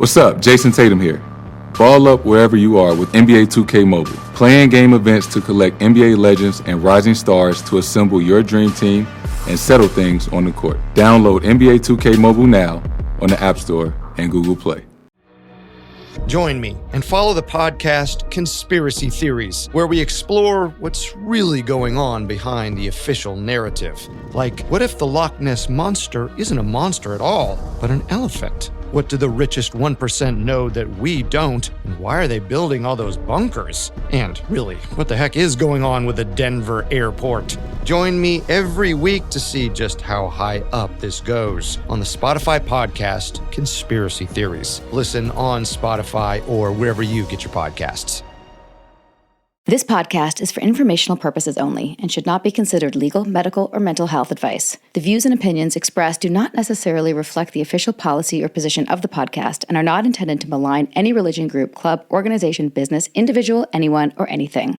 What's up? Jason Tatum here. Ball up wherever you are with NBA 2K Mobile. Playing game events to collect NBA legends and rising stars to assemble your dream team and settle things on the court. Download NBA 2K Mobile now on the App Store and Google Play. Join me and follow the podcast Conspiracy Theories, where we explore what's really going on behind the official narrative. Like, what if the Loch Ness Monster isn't a monster at all, but an elephant? What do the richest 1% know that we don't? And why are they building all those bunkers? And really, what the heck is going on with the Denver airport? Join me every week to see just how high up this goes on the Spotify podcast, Conspiracy Theories. Listen on Spotify or wherever you get your podcasts. This podcast is for informational purposes only and should not be considered legal, medical, or mental health advice. The views and opinions expressed do not necessarily reflect the official policy or position of the podcast and are not intended to malign any religion, group, club, organization, business, individual, anyone, or anything.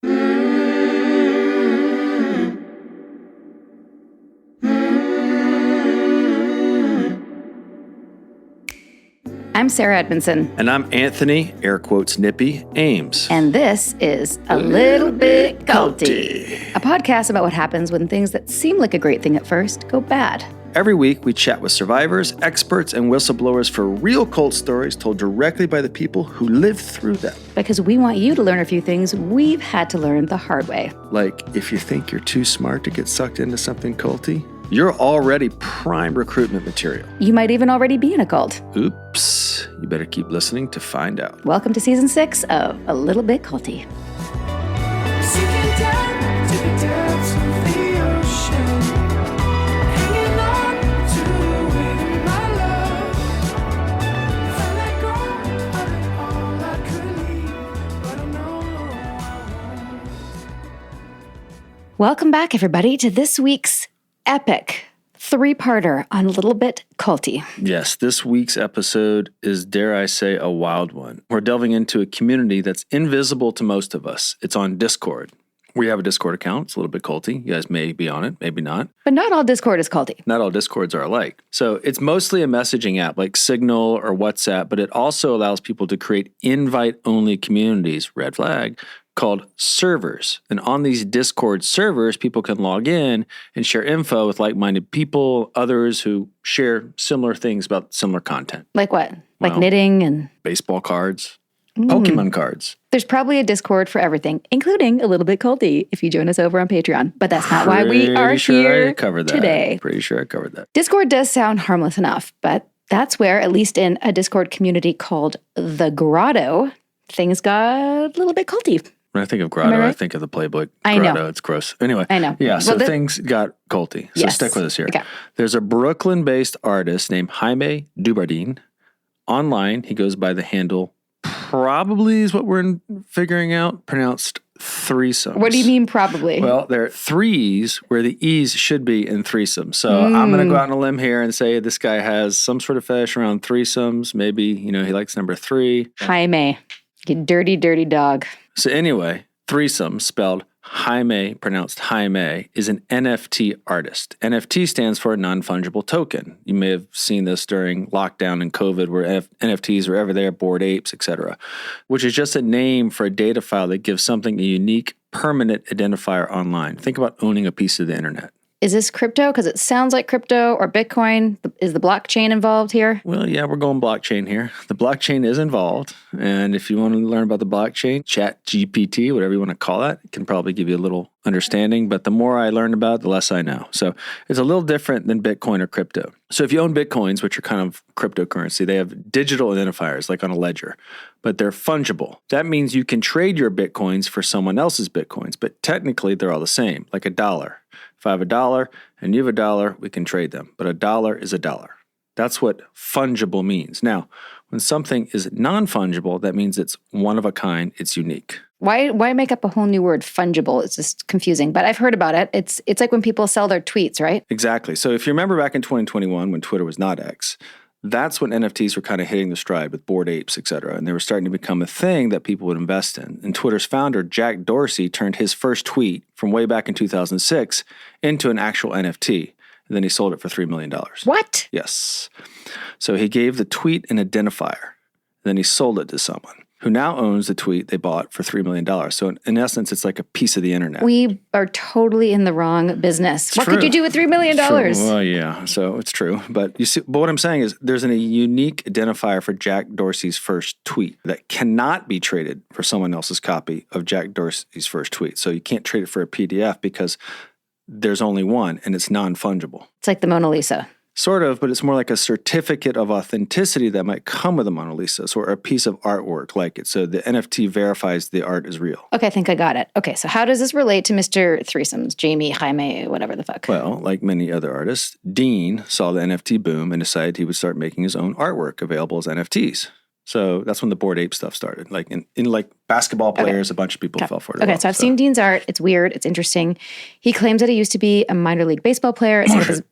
I'm Sarah Edmondson. And I'm Anthony, air quotes nippy, Ames. And this is A Little Bit Culty, a podcast about what happens when things that seem like a great thing at first go bad. Every week, we chat with survivors, experts, and whistleblowers for real cult stories told directly by the people who lived through them. Because we want you to learn a few things we've had to learn the hard way. Like, if you think you're too smart to get sucked into something culty, you're already prime recruitment material. You might even already be in a cult. Oops. You better keep listening to find out. Welcome to Season 6 of A Little Bit Culty. Welcome back, everybody, to this week's epic three-parter on A Little Bit Culty. Yes, this week's episode is, dare I say, a wild one. We're delving into a community that's invisible to most of us. It's on Discord. We have a Discord account. It's a little bit culty. You guys may be on it, maybe not. But not all Discord is culty. Not all Discords are alike. So it's mostly a messaging app like Signal or WhatsApp, but it also allows people to create invite-only communities, red flag, called servers. And on these Discord servers, people can log in and share info with like-minded people, others who share similar things about similar content. Like what? Like knitting and... baseball cards, Pokemon cards. There's probably a Discord for everything, including A Little Bit Culty if you join us over on Patreon. But that's not why we are here today. Pretty sure I covered that. Discord does sound harmless enough, but that's where, at least in a Discord community called the Grotto, things got a little bit culty. When I think of Grotto, I think of the playbook. I know. Grotto, it's gross. Anyway. I know. Yeah, so things got culty. So stick with us here. Okay. There's a Brooklyn-based artist named Jaime Dubardine. Online, he goes by the handle, probably is what we're figuring out, pronounced threesomes. What do you mean probably? Well, there are threes where the E's should be in threesome. So I'm going to go out on a limb here and say this guy has some sort of fetish around threesomes. Maybe, he likes number 3. Jaime. You dirty, dirty dog. So anyway, threesome, spelled Jaime, pronounced Jaime, is an NFT artist. NFT stands for non-fungible token. You may have seen this during lockdown and COVID where NFTs were ever there, Bored Apes, etc., which is just a name for a data file that gives something a unique, permanent identifier online. Think about owning a piece of the internet. Is this crypto? Because it sounds like crypto or Bitcoin. Is the blockchain involved here? Well, yeah, we're going blockchain here. The blockchain is involved. And if you want to learn about the blockchain, ChatGPT, whatever you want to call that, can probably give you a little understanding. But the more I learn about it, the less I know. So it's a little different than Bitcoin or crypto. So if you own Bitcoins, which are kind of cryptocurrency, they have digital identifiers like on a ledger, but they're fungible. That means you can trade your Bitcoins for someone else's Bitcoins, but technically they're all the same, like a dollar. If I have $1 and you have $1, we can trade them. But $1 is $1. That's what fungible means. Now, when something is non-fungible, that means it's one of a kind, it's unique. Why make up a whole new word, fungible? It's just confusing, but I've heard about it. It's like when people sell their tweets, right? Exactly. So if you remember back in 2021 when Twitter was not X, that's when NFTs were kind of hitting the stride with Bored Apes, et cetera. And they were starting to become a thing that people would invest in. And Twitter's founder, Jack Dorsey, turned his first tweet from way back in 2006 into an actual NFT. And then he sold it for $3 million. What? Yes. So he gave the tweet an identifier. Then he sold it to someone who now owns the tweet they bought for $3 million. So in essence, it's like a piece of the internet. We are totally in the wrong business. It's what true. could you do with $3 million? Well, yeah, so it's true. But but what I'm saying is there's a unique identifier for Jack Dorsey's first tweet that cannot be traded for someone else's copy of Jack Dorsey's first tweet. So you can't trade it for a PDF because there's only one and it's non-fungible. It's like the Mona Lisa. Sort of, but it's more like a certificate of authenticity that might come with a Mona Lisa, or a piece of artwork like it. So the NFT verifies the art is real. Okay, I think I got it. Okay, so how does this relate to Mr. Threesomes, Jamie, Jaime, whatever the fuck? Well, like many other artists, Dean saw the NFT boom and decided he would start making his own artwork available as NFTs. So that's when the Bored Ape stuff started. Like in like basketball players, a bunch of people fell for it. Okay, so I've seen Dean's art. It's weird. It's interesting. He claims that he used to be a minor league baseball player. It's part of his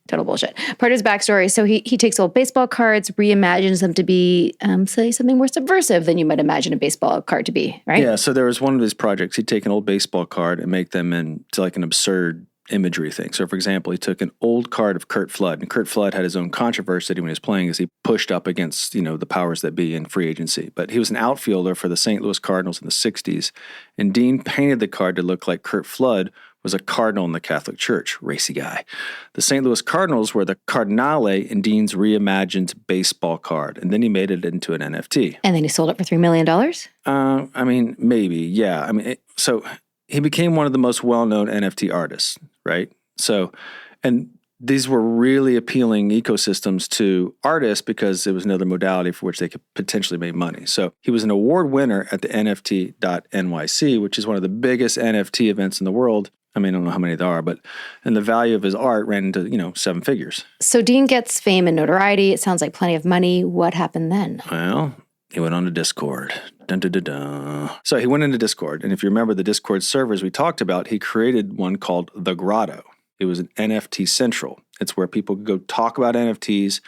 total bullshit. Part of his backstory. So he takes old baseball cards, reimagines them to be, say, something more subversive than you might imagine a baseball card to be, right? Yeah. So there was one of his projects. He'd take an old baseball card and make them into like an absurd imagery thing. So, for example, he took an old card of Curt Flood, and Curt Flood had his own controversy when he was playing as he pushed up against, the powers that be in free agency. But he was an outfielder for the St. Louis Cardinals in the 60s, and Dean painted the card to look like Curt Flood was a cardinal in the Catholic Church, racy guy. The St. Louis Cardinals were the Cardinale in Dean's reimagined baseball card, and then he made it into an NFT. And then he sold it for $3 million? Maybe, yeah. So he became one of the most well-known NFT artists, right? So, and these were really appealing ecosystems to artists because it was another modality for which they could potentially make money. So he was an award winner at the NFT.NYC, which is one of the biggest NFT events in the world. I don't know how many there are, and the value of his art ran into, 7 figures. So Dean gets fame and notoriety. It sounds like plenty of money. What happened then? Well, he went on to Discord. Dun, dun, dun, dun. So he went into Discord. And if you remember the Discord servers we talked about, he created one called the Grotto. It was an NFT central. It's where people could go talk about NFTs,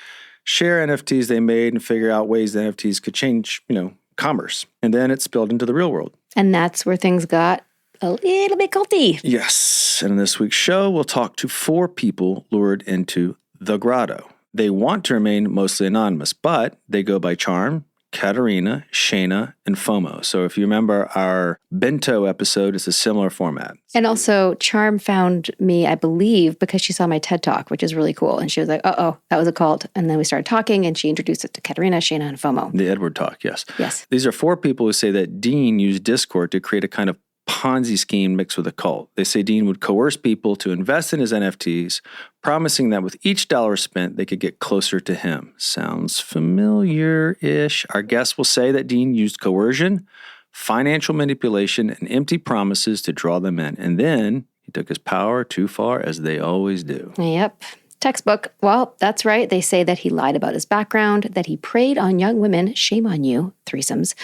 share NFTs they made, and figure out ways the NFTs could change, commerce. And then it spilled into the real world. And that's where things got a little bit culty. Yes. And in this week's show, we'll talk to 4 people lured into the Grotto. They want to remain mostly anonymous, but they go by Charm, Katerina, Shayna, and FOMO. So if you remember our Bento episode, it's a similar format. And also, Charm found me, I believe, because she saw my TED Talk, which is really cool. And she was like, uh-oh, that was a cult. And then we started talking, and she introduced it to Katerina, Shayna, and FOMO. The Edward Talk, yes. Yes. These are 4 people who say that Dean used Discord to create a kind of Ponzi scheme mixed with a cult. They say Dean would coerce people to invest in his NFTs, promising that with each dollar spent, they could get closer to him. Sounds familiar-ish. Our guests will say that Dean used coercion, financial manipulation, and empty promises to draw them in. And then he took his power too far, as they always do. Yep. Textbook. Well, that's right. They say that he lied about his background, that he preyed on young women. Shame on you, threesomes.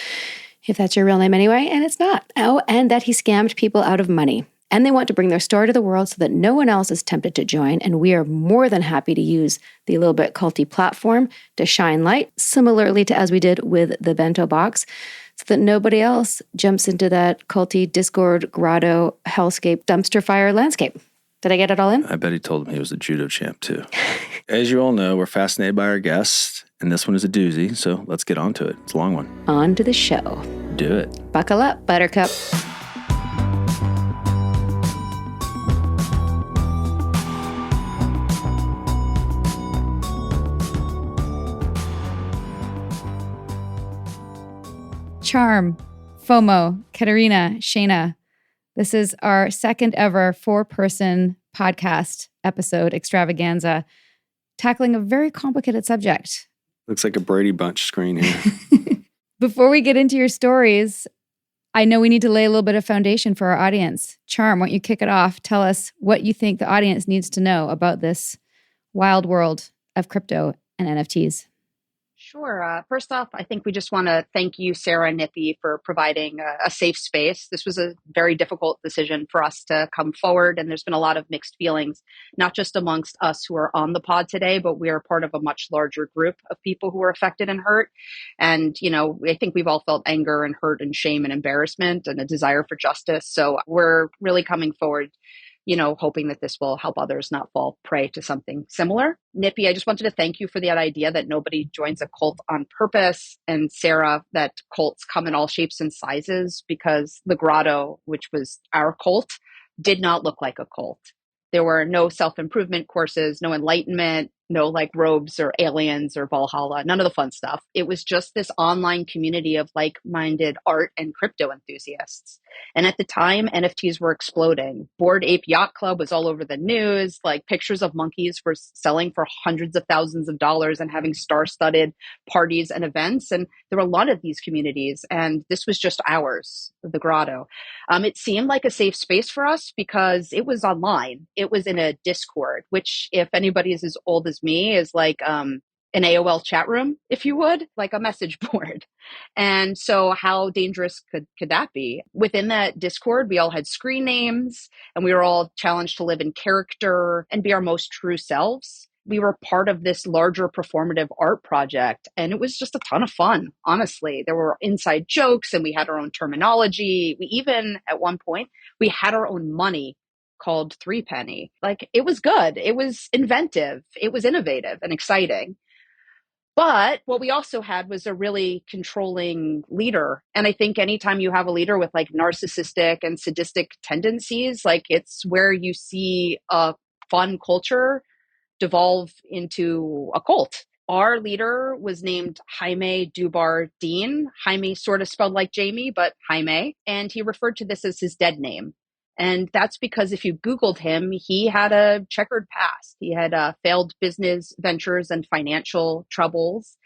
If that's your real name anyway, and it's not. Oh, and that he scammed people out of money. And they want to bring their story to the world so that no one else is tempted to join. And we are more than happy to use the little bit culty platform to shine light, similarly to as we did with the bento box, so that nobody else jumps into that culty Discord, Grotto, Hellscape, dumpster fire landscape. Did I get it all in? I bet he told him he was a judo champ, too. As you all know, we're fascinated by our guests, and this one is a doozy, so let's get on to it. It's a long one. On to the show. Do it. Buckle up, Buttercup. Charm, FOMO, Katerina, Shayna. This is our second ever 4-person podcast episode extravaganza, tackling a very complicated subject. Looks like a Brady Bunch screen here. Before we get into your stories, I know we need to lay a little bit of foundation for our audience. Charm, why don't you kick it off? Tell us what you think the audience needs to know about this wild world of crypto and NFTs. Sure. First off, I think we just want to thank you, Sarah and Nippy, for providing a safe space. This was a very difficult decision for us to come forward, and there's been a lot of mixed feelings, not just amongst us who are on the pod today, but we are part of a much larger group of people who are affected and hurt. And, I think we've all felt anger and hurt and shame and embarrassment and a desire for justice. So we're really coming forward hoping that this will help others not fall prey to something similar. Nippy, I just wanted to thank you for that idea that nobody joins a cult on purpose. And Sarah, that cults come in all shapes and sizes, because the Grotto, which was our cult, did not look like a cult. There were no self-improvement courses, no enlightenment, no like robes or aliens or Valhalla, none of the fun stuff. It was just this online community of like-minded art and crypto enthusiasts. And at the time, NFTs were exploding. Bored Ape Yacht Club was all over the news. Like pictures of monkeys were selling for hundreds of thousands of dollars and having star-studded parties and events. And there were a lot of these communities. And this was just ours, the Grotto. It seemed like a safe space for us because it was online. It was in a Discord, which, if anybody is as old as me, is like an AOL chat room, if you would, like a message board. And so how dangerous could that be? Within that Discord, we all had screen names, and we were all challenged to live in character and be our most true selves. We were part of this larger performative art project, and it was just a ton of fun, honestly. There were inside jokes, and we had our own terminology. We even, at one point, we had our own money called Three Penny. Like, it was good. It was inventive. It was innovative and exciting. But what we also had was a really controlling leader. And I think anytime you have a leader with like narcissistic and sadistic tendencies, like it's where you see a fun culture devolve into a cult. Our leader was named Jaime Dubar Dean. Jaime sort of spelled like Jamie, but Jaime. And he referred to this as his dead name. And that's because if you Googled him, he had a checkered past. He had failed business ventures and financial troubles.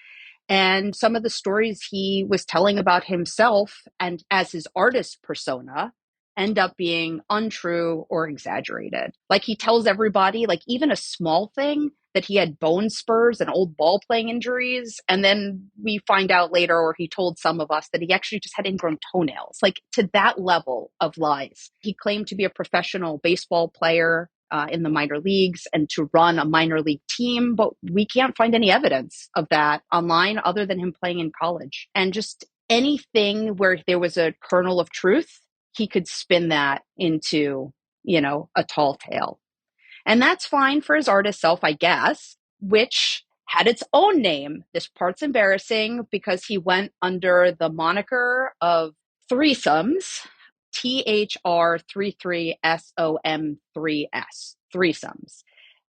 And some of the stories he was telling about himself and as his artist persona end up being untrue or exaggerated. Like he tells everybody, like even a small thing, that he had bone spurs and old ball playing injuries. And then we find out later, or he told some of us, that he actually just had ingrown toenails, like to that level of lies. He claimed to be a professional baseball player in the minor leagues and to run a minor league team, but we can't find any evidence of that online other than him playing in college. And just anything where there was a kernel of truth, he could spin that into, a tall tale. And that's fine for his artist self, I guess, which had its own name. This part's embarrassing because he went under the moniker of Threesomes, THR33SOM3S, Threesomes.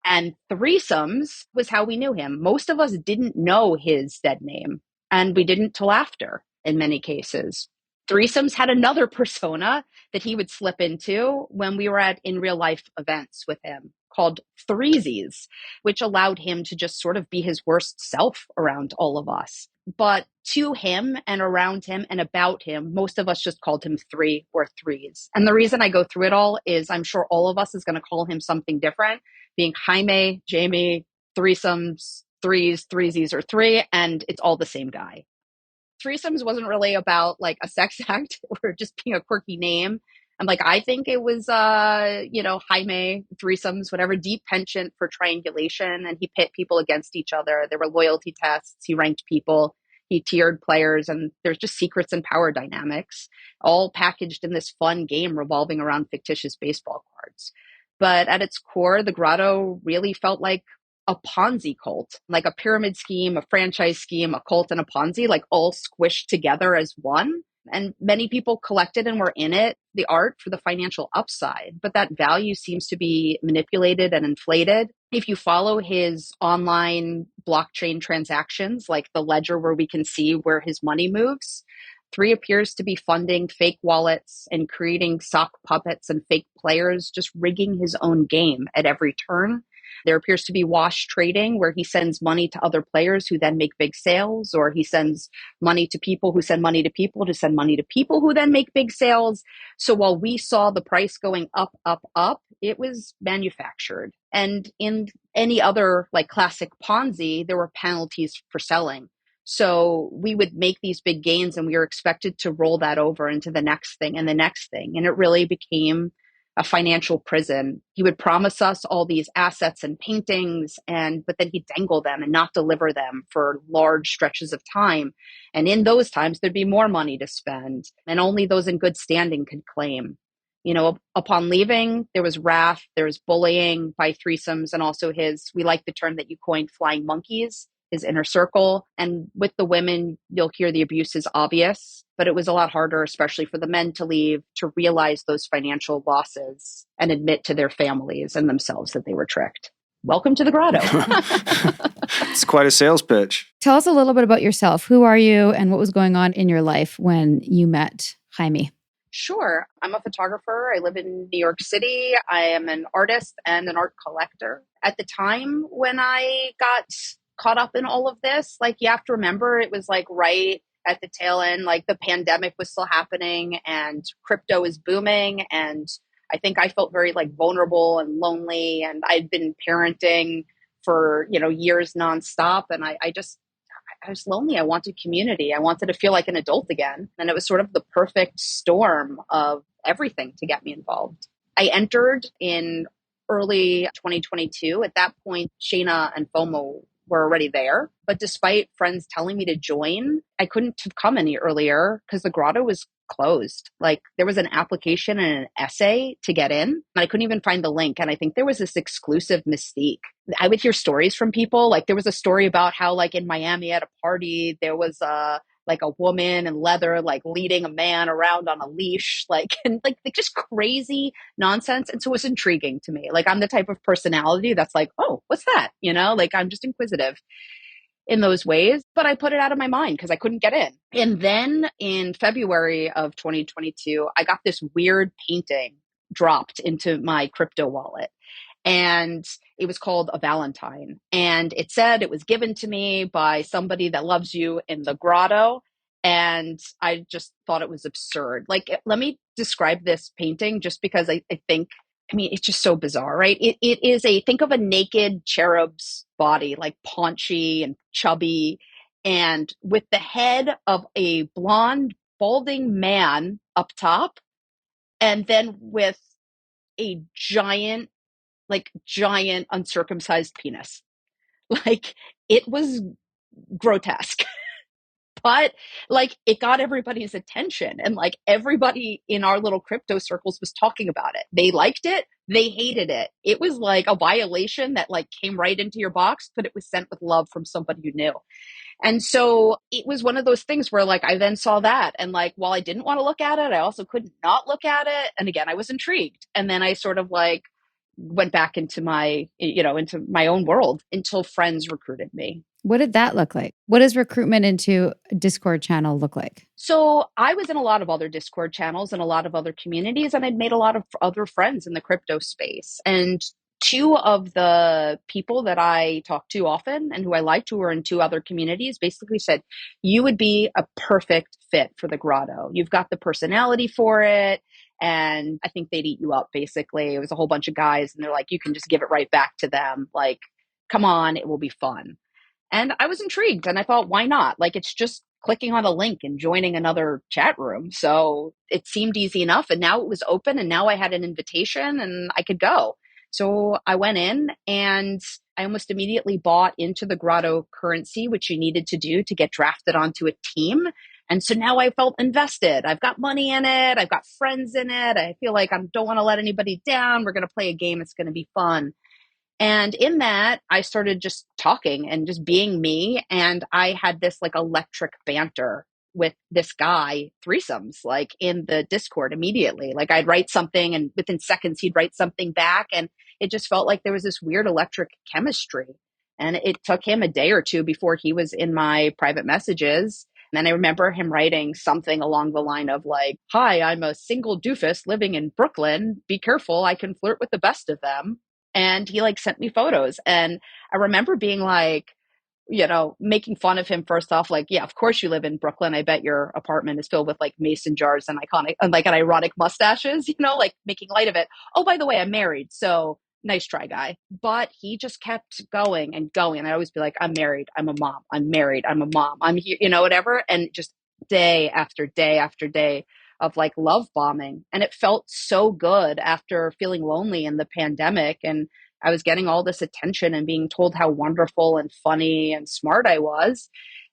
And Threesomes was how we knew him. Most of us didn't know his dead name, and we didn't till after in many cases. Threesomes had another persona that he would slip into when we were at in real life events with him called Threesies, which allowed him to just sort of be his worst self around all of us. But to him and around him and about him, most of us just called him Three or Threes. And the reason I go through it all is I'm sure all of us is going to call him something different, being Jaime, Jamie, Threesomes, Threes, Threesies, or Three, and it's all the same guy. Threesomes wasn't really about like a sex act or just being a quirky name. I'm like, I think it was, Jaime, Threesomes, whatever, deep penchant for triangulation. And he pit people against each other. There were loyalty tests. He ranked people. He tiered players. And there's just secrets and power dynamics, all packaged in this fun game revolving around fictitious baseball cards. But at its core, the Grotto really felt like a Ponzi cult, like a pyramid scheme, a franchise scheme, a cult, and a Ponzi, like all squished together as one. And many people collected and were in it, the art, for the financial upside. But that value seems to be manipulated and inflated. If you follow his online blockchain transactions, like the ledger where we can see where his money moves, Three appears to be funding fake wallets and creating sock puppets and fake players, just rigging his own game at every turn. There appears to be wash trading, where he sends money to other players who then make big sales, or he sends money to people who send money to people to send money to people who then make big sales. So while we saw the price going up, up, up, it was manufactured. And in any other like classic Ponzi, there were penalties for selling. So we would make these big gains and we were expected to roll that over into the next thing and the next thing. And it really became a financial prison. He would promise us all these assets and paintings, but then he'd dangle them and not deliver them for large stretches of time. And in those times, there'd be more money to spend, and only those in good standing could claim. Upon leaving, there was wrath, there was bullying by threesomes, and also we like the term that you coined, flying monkeys, his inner circle. And with the women, you'll hear the abuse is obvious, but it was a lot harder, especially for the men to leave, to realize those financial losses and admit to their families and themselves that they were tricked. Welcome to the Grotto. It's quite a sales pitch. Tell us a little bit about yourself. Who are you and what was going on in your life when you met Jaime? Sure. I'm a photographer. I live in New York City. I am an artist and an art collector. At the time when I got caught up in all of this, you have to remember it was right at the tail end, the pandemic was still happening and crypto is booming. And I think I felt very vulnerable and lonely. And I'd been parenting for, years nonstop. And I was lonely. I wanted community. I wanted to feel like an adult again. And it was sort of the perfect storm of everything to get me involved. I entered in early 2022. At that point, Shayna and FOMO were already there. But despite friends telling me to join, I couldn't have come any earlier because the Grotto was closed. There was an application and an essay to get in, and I couldn't even find the link. And I think there was this exclusive mystique. I would hear stories from people. There was a story about how in Miami at a party, there was a woman in leather, leading a man around on a leash, and just crazy nonsense. And so it was intriguing to me. I'm the type of personality that's oh, what's that? I'm just inquisitive in those ways, but I put it out of my mind because I couldn't get in. And then in February of 2022, I got this weird painting dropped into my crypto wallet. And it was called A Valentine. And it said it was given to me by somebody that loves you in the Grotto. And I just thought it was absurd. Let me describe this painting just because I think, it's just so bizarre, right? It is think of a naked cherub's body, paunchy and chubby, and with the head of a blonde, balding man up top, and then with a giant uncircumcised penis. It was grotesque. But it got everybody's attention, and everybody in our little crypto circles was talking about it. They liked it. They hated it. It was a violation that came right into your box, but it was sent with love from somebody you knew. And so it was one of those things where I then saw that, and while I didn't want to look at it, I also couldn't not look at it. And again, I was intrigued. And then I sort of went back into my own world until friends recruited me. What did that look like? What does recruitment into a Discord channel look like? So I was in a lot of other Discord channels and a lot of other communities, and I'd made a lot of other friends in the crypto space. And two of the people that I talk to often and who I liked, who were in two other communities, basically said, you would be a perfect fit for the Grotto. You've got the personality for it. And I think they'd eat you up, basically. It was a whole bunch of guys, and they're you can just give it right back to them. Come on, it will be fun. And I was intrigued, and I thought, why not? It's just clicking on a link and joining another chat room. So it seemed easy enough. And now it was open, and now I had an invitation and I could go. So I went in, and I almost immediately bought into the Grotto currency, which you needed to do to get drafted onto a team. And so now I felt invested. I've got money in it. I've got friends in it. I feel I don't want to let anybody down. We're going to play a game. It's going to be fun. And in that, I started just talking and just being me. And I had this electric banter with this guy, threesomes, in the Discord immediately. I'd write something, and within seconds, he'd write something back. And it just felt like there was this weird electric chemistry. And it took him a day or two before he was in my private messages. And then I remember him writing something along the line of hi, I'm a single doofus living in Brooklyn. Be careful. I can flirt with the best of them. And he sent me photos. And I remember being making fun of him first off, yeah, of course you live in Brooklyn. I bet your apartment is filled with mason jars and iconic and an ironic mustaches, making light of it. Oh, by the way, I'm married. So nice try, guy. But he just kept going and going. And I always be I'm married. I'm a mom. I'm married. I'm a mom. I'm here, whatever. And just day after day after day of love bombing. And it felt so good after feeling lonely in the pandemic. And I was getting all this attention and being told how wonderful and funny and smart I was.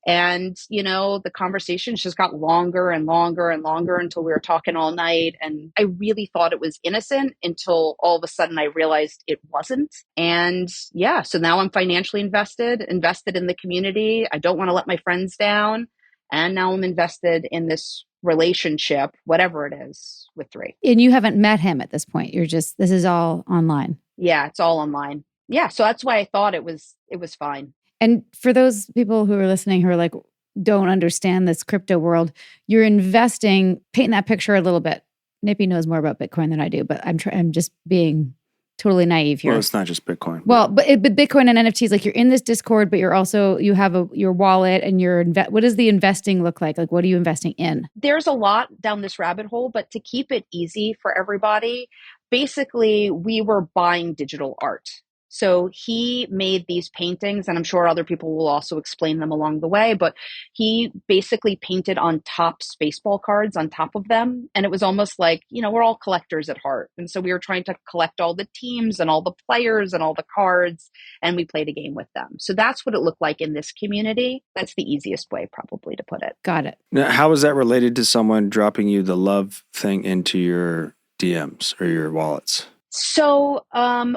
And, the conversations just got longer and longer and longer until we were talking all night. And I really thought it was innocent until all of a sudden I realized it wasn't. And yeah, so now I'm financially invested in the community. I don't want to let my friends down. And now I'm invested in this relationship, whatever it is, with 3. And you haven't met him at this point. This is all online. Yeah, it's all online. Yeah, so that's why I thought it was fine. And for those people who are listening who are like, don't understand this crypto world, you're investing, paint that picture a little bit. Nippy knows more about Bitcoin than I do, but I'm just being totally naive here. Well, it's not just Bitcoin. Well, but Bitcoin and NFTs, like you're in this Discord, but you have your wallet and what does the investing look like? Like, what are you investing in? There's a lot down this rabbit hole, but to keep it easy for everybody, basically we were buying digital art. So he made these paintings, and I'm sure other people will also explain them along the way, but he basically painted on Topps baseball cards on top of them. And it was almost like, we're all collectors at heart. And so we were trying to collect all the teams and all the players and all the cards, and we played a game with them. So that's what it looked like in this community. That's the easiest way probably to put it. Got it. Now, how is that related to someone dropping you the love thing into your DMs or your wallets? So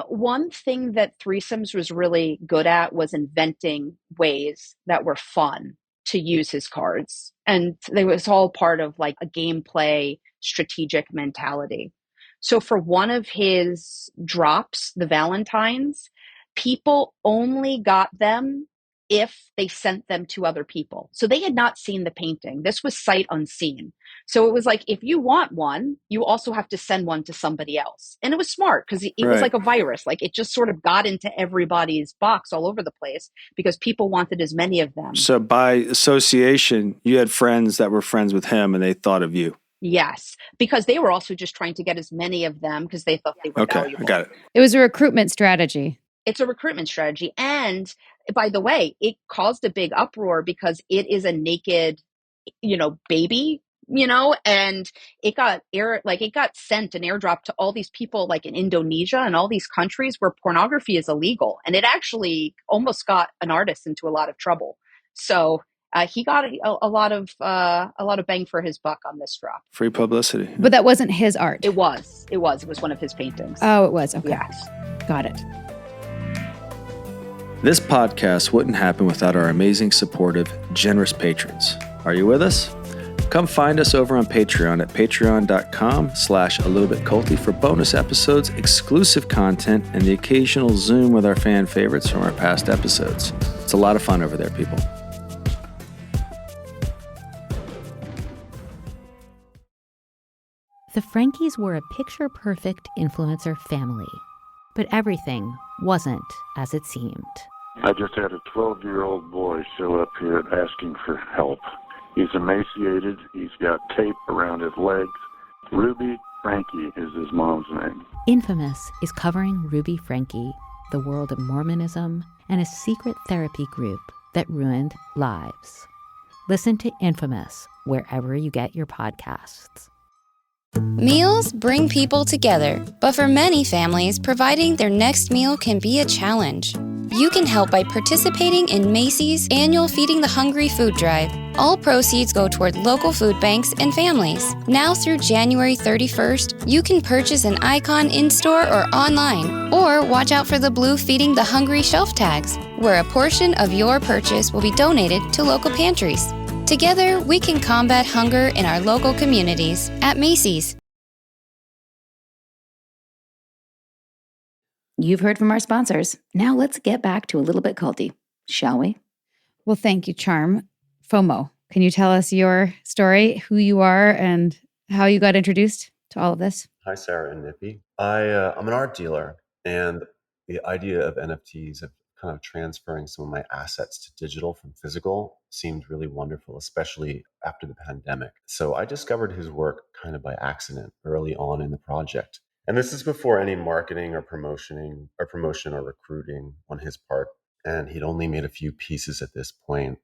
one thing that Threesomes was really good at was inventing ways that were fun to use his cards. And it was all part of like a gameplay strategic mentality. So for one of his drops, the Valentines, people only got them if they sent them to other people. So they had not seen the painting. This was sight unseen. So it was like, if you want one, you also have to send one to somebody else. And it was smart because it was like a virus. Like it just sort of got into everybody's box all over the place because people wanted as many of them. So by association, you had friends that were friends with him and they thought of you. Yes, because they were also just trying to get as many of them because they thought they were valuable. I got it. It was a recruitment strategy. It's a recruitment strategy. And by the way, it caused a big uproar because it is a naked, baby, and it got sent and airdropped to all these people like in Indonesia and all these countries where pornography is illegal. And it actually almost got an artist into a lot of trouble. So he got a lot of bang for his buck on this drop. Free publicity. But that wasn't his art. It was one of his paintings. Oh, it was. Okay. Yes. Got it. This podcast wouldn't happen without our amazing, supportive, generous patrons. Are you with us? Come find us over on Patreon at patreon.com/a-little-bit-culty for bonus episodes, exclusive content, and the occasional Zoom with our fan favorites from our past episodes. It's a lot of fun over there, people. The Frankies were a picture-perfect influencer family, but everything wasn't as it seemed. I just had a 12-year-old boy show up here asking for help. He's emaciated. He's got tape around his legs. Ruby Frankie is his mom's name. Infamous is covering Ruby Frankie, the world of Mormonism, and a secret therapy group that ruined lives. Listen to Infamous wherever you get your podcasts. Meals bring people together, but for many families, providing their next meal can be a challenge. You can help by participating in Macy's annual Feeding the Hungry food drive. All proceeds go toward local food banks and families. Now through January 31st, you can purchase an icon in-store or online, or watch out for the blue Feeding the Hungry shelf tags, where a portion of your purchase will be donated to local pantries. Together, we can combat hunger in our local communities at Macy's. You've heard from our sponsors. Now let's get back to a little bit culty, shall we? Well, thank you, Charm. FOMO, can you tell us your story, who you are, and how you got introduced to all of this? Hi, Sarah and Nippy. I'm an art dealer, and the idea of NFTs, of kind of transferring some of my assets to digital from physical, seemed really wonderful, especially after the pandemic. So I discovered his work kind of by accident early on in the project. And this is before any marketing or promotion or recruiting on his part. And he'd only made a few pieces at this point,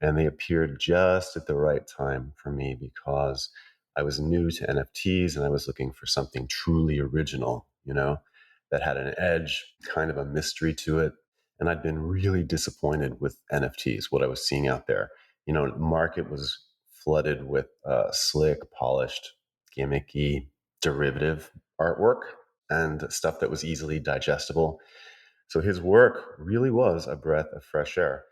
and they appeared just at the right time for me because I was new to NFTs and I was looking for something truly original, that had an edge, kind of a mystery to it. And I'd been really disappointed with NFTs, what I was seeing out there. The market was flooded with slick, polished, gimmicky, derivative artwork and stuff that was easily digestible. So his work really was a breath of fresh air.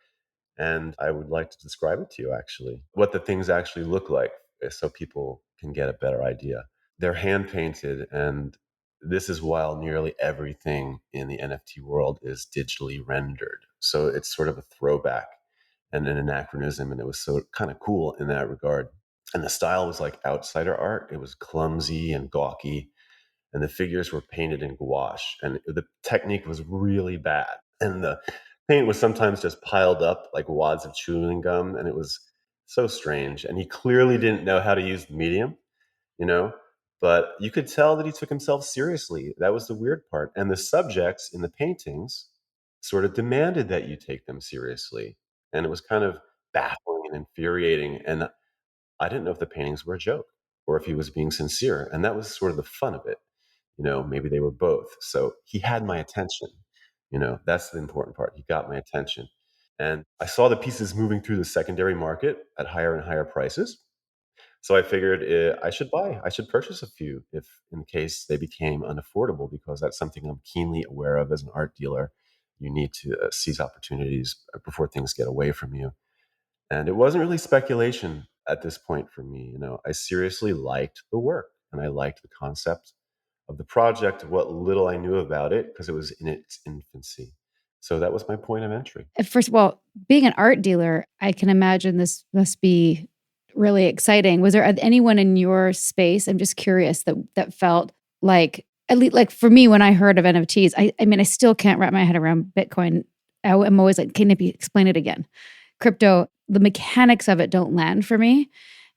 And I would like to describe it to you, actually, what the things actually look like, so people can get a better idea. They're hand painted, and this is while nearly everything in the NFT world is digitally rendered. So it's sort of a throwback and an anachronism. And it was so kind of cool in that regard. And the style was like outsider art. It was clumsy and gawky, and the figures were painted in gouache, and the technique was really bad. And the paint was sometimes just piled up like wads of chewing gum, and it was so strange. And he clearly didn't know how to use the medium, you know, but you could tell that he took himself seriously. That was the weird part. And the subjects in the paintings sort of demanded that you take them seriously. And it was kind of baffling and infuriating. And I didn't know if the paintings were a joke or if he was being sincere. And that was sort of the fun of it. Maybe they were both. So he had my attention. That's the important part. He got my attention. And I saw the pieces moving through the secondary market at higher and higher prices. So I figured I should purchase a few if in case they became unaffordable, because that's something I'm keenly aware of as an art dealer. You need to seize opportunities before things get away from you. And it wasn't really speculation at this point for me. I seriously liked the work and I liked the concept of the project, what little I knew about it, because it was in its infancy. So that was my point of entry. First of all, being an art dealer, I can imagine this must be really exciting. Was there anyone in your space? I'm just curious that felt like, at least like for me, when I heard of NFTs, I mean, I still can't wrap my head around Bitcoin. I'm always like, can it be explain it again? Crypto, the mechanics of it don't land for me.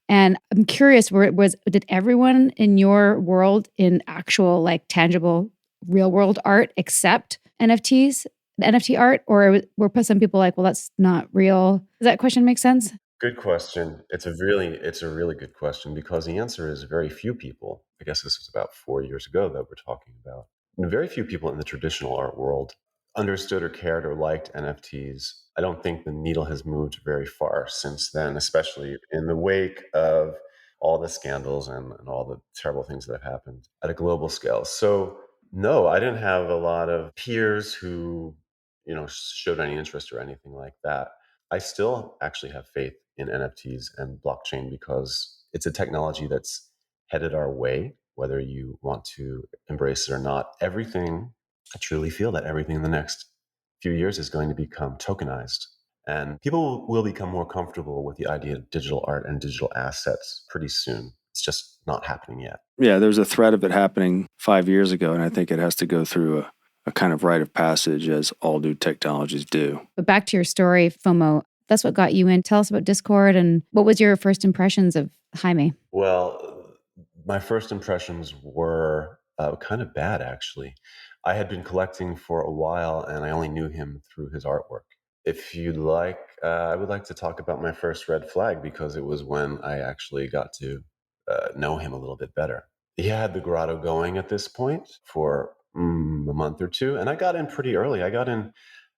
And I'm curious, did everyone in your world in actual like tangible real world art accept NFTs, NFT art, or were some people like, well, that's not real? Does that question make sense? Good question. It's a really good question, because the answer is very few people. I guess this was about 4 years ago that we're talking about. And very few people in the traditional art world understood or cared or liked NFTs. I don't think the needle has moved very far since then, especially in the wake of all the scandals and all the terrible things that have happened at a global scale. So no, I didn't have a lot of peers who, showed any interest or anything like that. I still actually have faith in NFTs and blockchain because it's a technology that's headed our way, whether you want to embrace it or not. I truly feel that everything in the next few years is going to become tokenized. And people will become more comfortable with the idea of digital art and digital assets pretty soon. It's just not happening yet. Yeah, there's a threat of it happening 5 years ago, and I think it has to go through a kind of rite of passage, as all new technologies do. But back to your story, FOMO, that's what got you in. Tell us about Discord and what was your first impressions of Jaime? Well, my first impressions were kind of bad, actually. I had been collecting for a while and I only knew him through his artwork. If you'd like, I would like to talk about my first red flag, because it was when I actually got to know him a little bit better. He had the Grotto going at this point for a month or two, and I got in pretty early. I got in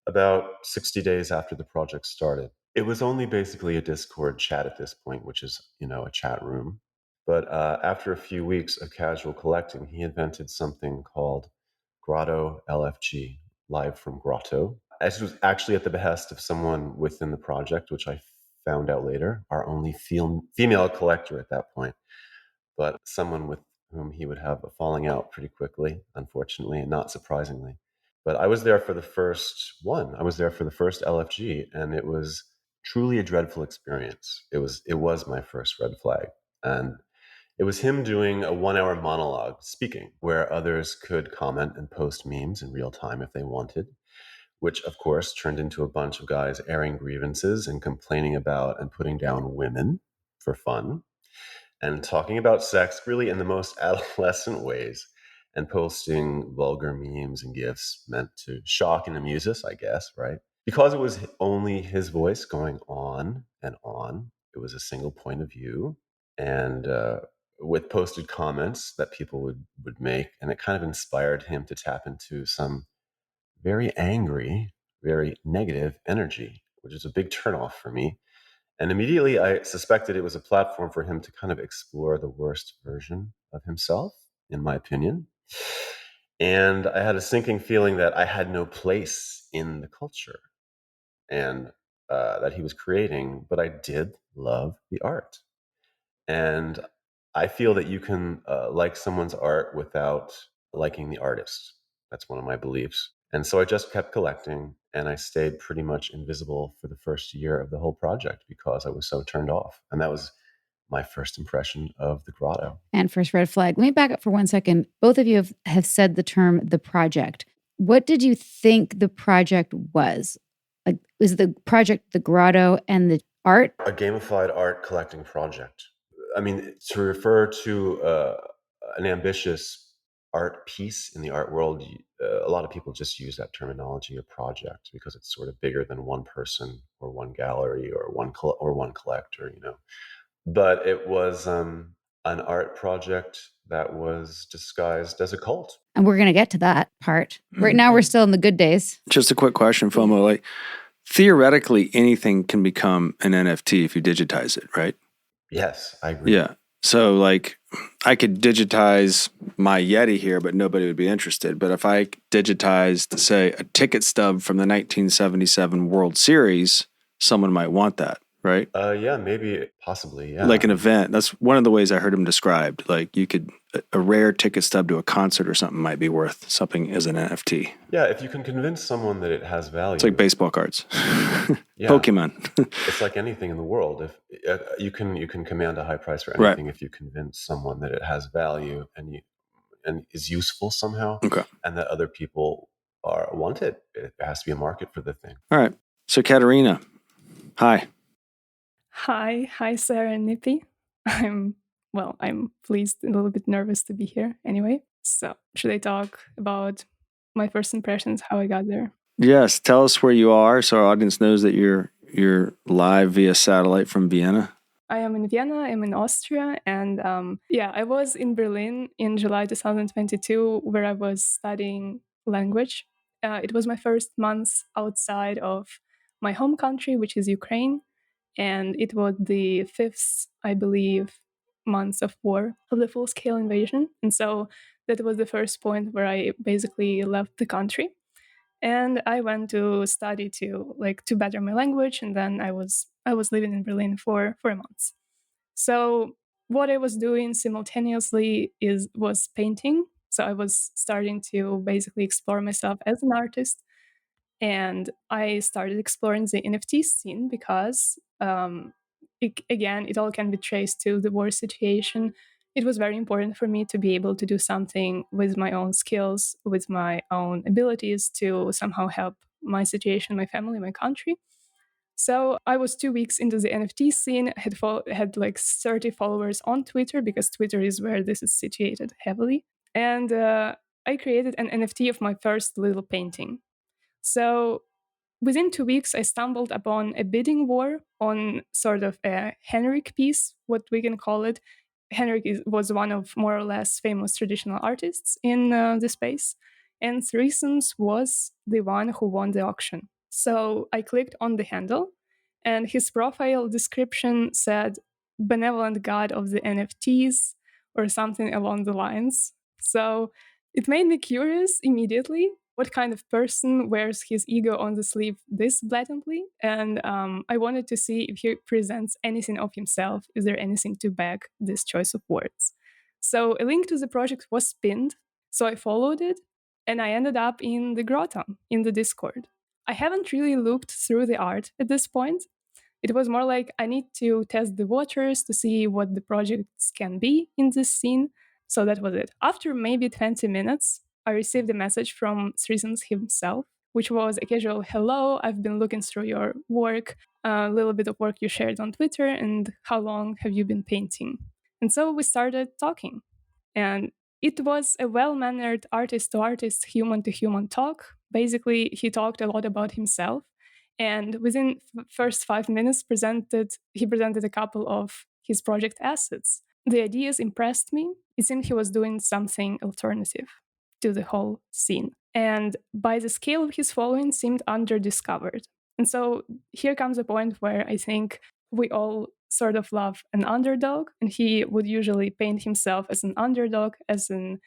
about 60 days after the project started. It was only basically a Discord chat at this point, which is, a chat room. But after a few weeks of casual collecting, he invented something called Grotto LFG, live from Grotto. This was actually at the behest of someone within the project, which I found out later, our only female collector at that point, but someone with whom he would have a falling out pretty quickly, unfortunately, and not surprisingly. But I was there for the first one. I was there for the first LFG, and it was truly a dreadful experience. It was my first red flag. And it was him doing a 1 hour monologue speaking, where others could comment and post memes in real time if they wanted, which of course turned into a bunch of guys airing grievances and complaining about and putting down women for fun, and talking about sex really in the most adolescent ways, and posting vulgar memes and gifs meant to shock and amuse us, I guess, right? Because it was only his voice going on and on. It was a single point of view, and with posted comments that people would make, and it kind of inspired him to tap into some very angry very negative energy, which is a big turnoff for me. And immediately I suspected it was a platform for him to kind of explore the worst version of himself, in my opinion. And I had a sinking feeling that I had no place in the culture and that he was creating, but I did love the art. And I feel that you can like someone's art without liking the artist. That's one of my beliefs. And so I just kept collecting, and I stayed pretty much invisible for the first year of the whole project because I was so turned off. And that was my first impression of the Grotto. And first red flag. Let me back up for 1 second. Both of you have said the term the project. What did you think the project was? Like, was the project the Grotto and the art? A gamified art collecting project. I mean, to refer to an ambitious art piece in the art world, a lot of people just use that terminology, a project, because it's sort of bigger than one person or one gallery or one collector, you know. But it was an art project that was disguised as a cult. And we're going to get to that part. Right now, we're still in the good days. Just a quick question, FOMO. Like, theoretically, anything can become an NFT if you digitize it, right? Yes, I agree. Yeah. So, like, I could digitize my Yeti here, but nobody would be interested. But if I digitized, say, a ticket stub from the 1977 World Series, someone might want that, right? Yeah, maybe, possibly, yeah. Like an event. That's one of the ways I heard him described. Like, you could, a rare ticket stub to a concert or something might be worth something as an NFT. Yeah, if you can convince someone that it has value. It's like baseball cards. Pokemon. It's like anything in the world. If you can command a high price for anything, right, if you convince someone that it has value and is useful somehow, okay, and that other people want it. It has to be a market for the thing. All right. So Katerina, hi. Hi, Sarah and Nippy. I'm pleased and a little bit nervous to be here anyway. So, should I talk about my first impressions, how I got there? Yes, tell us where you are so our audience knows that you're live via satellite from Vienna. I am in Vienna, I'm in Austria, and I was in Berlin in July 2022 where I was studying language. It was my first month outside of my home country, which is Ukraine. And it was the 5th, I believe, month of war, of the full-scale invasion. And so that was the first point where I basically left the country. And I went to study to better my language. And then I was living in Berlin for 4 months. So what I was doing simultaneously was painting. So I was starting to basically explore myself as an artist. And I started exploring the NFT scene because, it all can be traced to the war situation. It was very important for me to be able to do something with my own skills, with my own abilities to somehow help my situation, my family, my country. So I was 2 weeks into the NFT scene, had like 30 followers on Twitter because Twitter is where this is situated heavily. And I created an NFT of my first little painting. So within 2 weeks, I stumbled upon a bidding war on sort of a Henrik piece, what we can call it. Henrik was one of more or less famous traditional artists in the space. And Threesomes was the one who won the auction. So I clicked on the handle, and his profile description said, benevolent god of the NFTs, or something along the lines. So it made me curious immediately what kind of person wears his ego on the sleeve this blatantly. And I wanted to see if he presents anything of himself. Is there anything to back this choice of words? So a link to the project was pinned. So I followed it, and I ended up in the Grotto, in the Discord. I haven't really looked through the art at this point. It was more like I need to test the waters to see what the projects can be in this scene. So that was it. After maybe 20 minutes, I received a message from Threesomes himself, which was a casual, hello, I've been looking through your work, a little bit of work you shared on Twitter, and how long have you been painting? And so we started talking. And it was a well-mannered artist-to-artist, human-to-human talk. Basically, he talked a lot about himself. And within first 5 minutes, he presented a couple of his project assets. The ideas impressed me. It seemed he was doing something alternative. to the whole scene. And by the scale of his following, seemed under-discovered. And so here comes a point where I think we all sort of love an underdog, and he would usually paint himself as an underdog, as an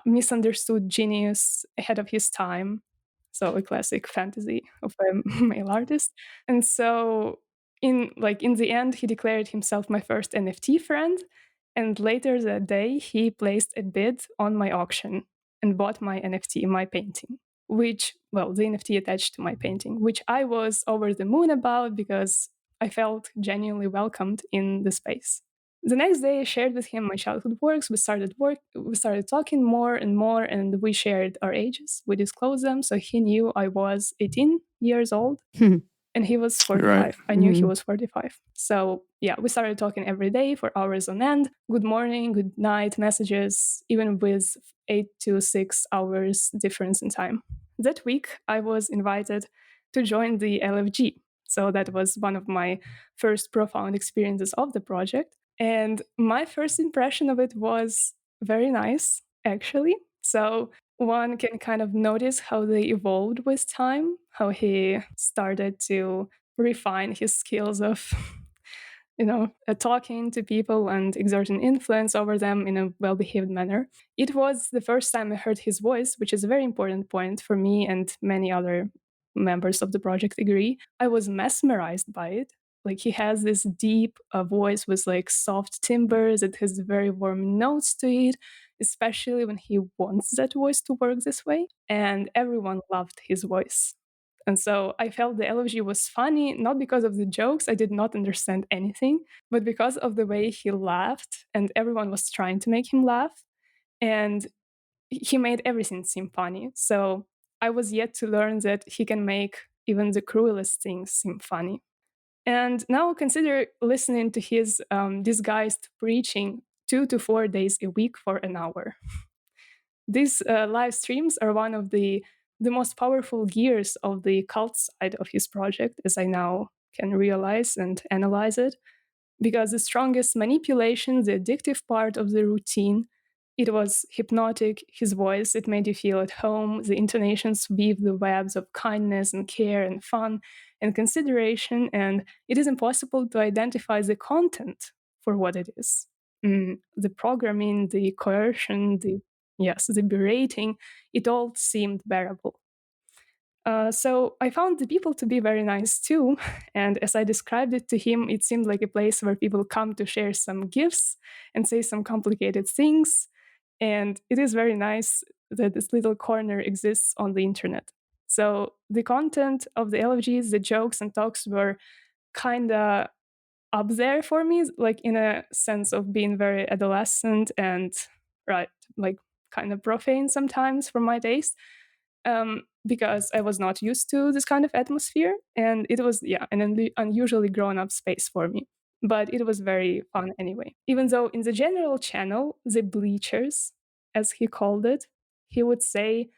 misunderstood genius ahead of his time. So a classic fantasy of a male artist. And so in the end, he declared himself my first NFT friend. And later that day, he placed a bid on my auction and bought my NFT, my painting, which, well, the NFT attached to my painting, which I was over the moon about because I felt genuinely welcomed in the space. The next day, I shared with him my childhood works. We started talking more and more, and we shared our ages. We disclosed them, so he knew I was 18 years old, and he was 45. Right. I knew he was 45. So yeah, we started talking every day for hours on end. Good morning, good night messages, even with 8 to 6 hours difference in time. That week, I was invited to join the LFG. So that was one of my first profound experiences of the project. And my first impression of it was very nice, actually. So one can kind of notice how they evolved with time, how he started to refine his skills of, talking to people and exerting influence over them in a well-behaved manner. It was the first time I heard his voice, which is a very important point for me, and many other members of the project agree. I was mesmerized by it. Like, he has this deep voice with like soft timbres. It has very warm notes to it, especially when he wants that voice to work this way. And everyone loved his voice. And so I felt the LFG was funny, not because of the jokes, I did not understand anything, but because of the way he laughed, and everyone was trying to make him laugh. And he made everything seem funny. So I was yet to learn that he can make even the cruelest things seem funny. And now consider listening to his disguised preaching 2 to 4 days a week for an hour. These live streams are one of the most powerful gears of the cult side of his project, as I now can realize and analyze it, because the strongest manipulation, the addictive part of the routine, it was hypnotic. His voice, it made you feel at home. The intonations weave the webs of kindness and care and fun and consideration, and it is impossible to identify the content for what it is. The programming, the coercion, the berating, it all seemed bearable. So I found the people to be very nice too. And as I described it to him, it seemed like a place where people come to share some gifts and say some complicated things. And it is very nice that this little corner exists on the internet. So the content of the LFGs, the jokes and talks were kind of up there for me, like in a sense of being very adolescent and like kind of profane sometimes for my taste, because I was not used to this kind of atmosphere, and it was an unusually grown-up space for me. But it was very fun anyway. Even though in the general channel, the bleachers, as he called it, he would say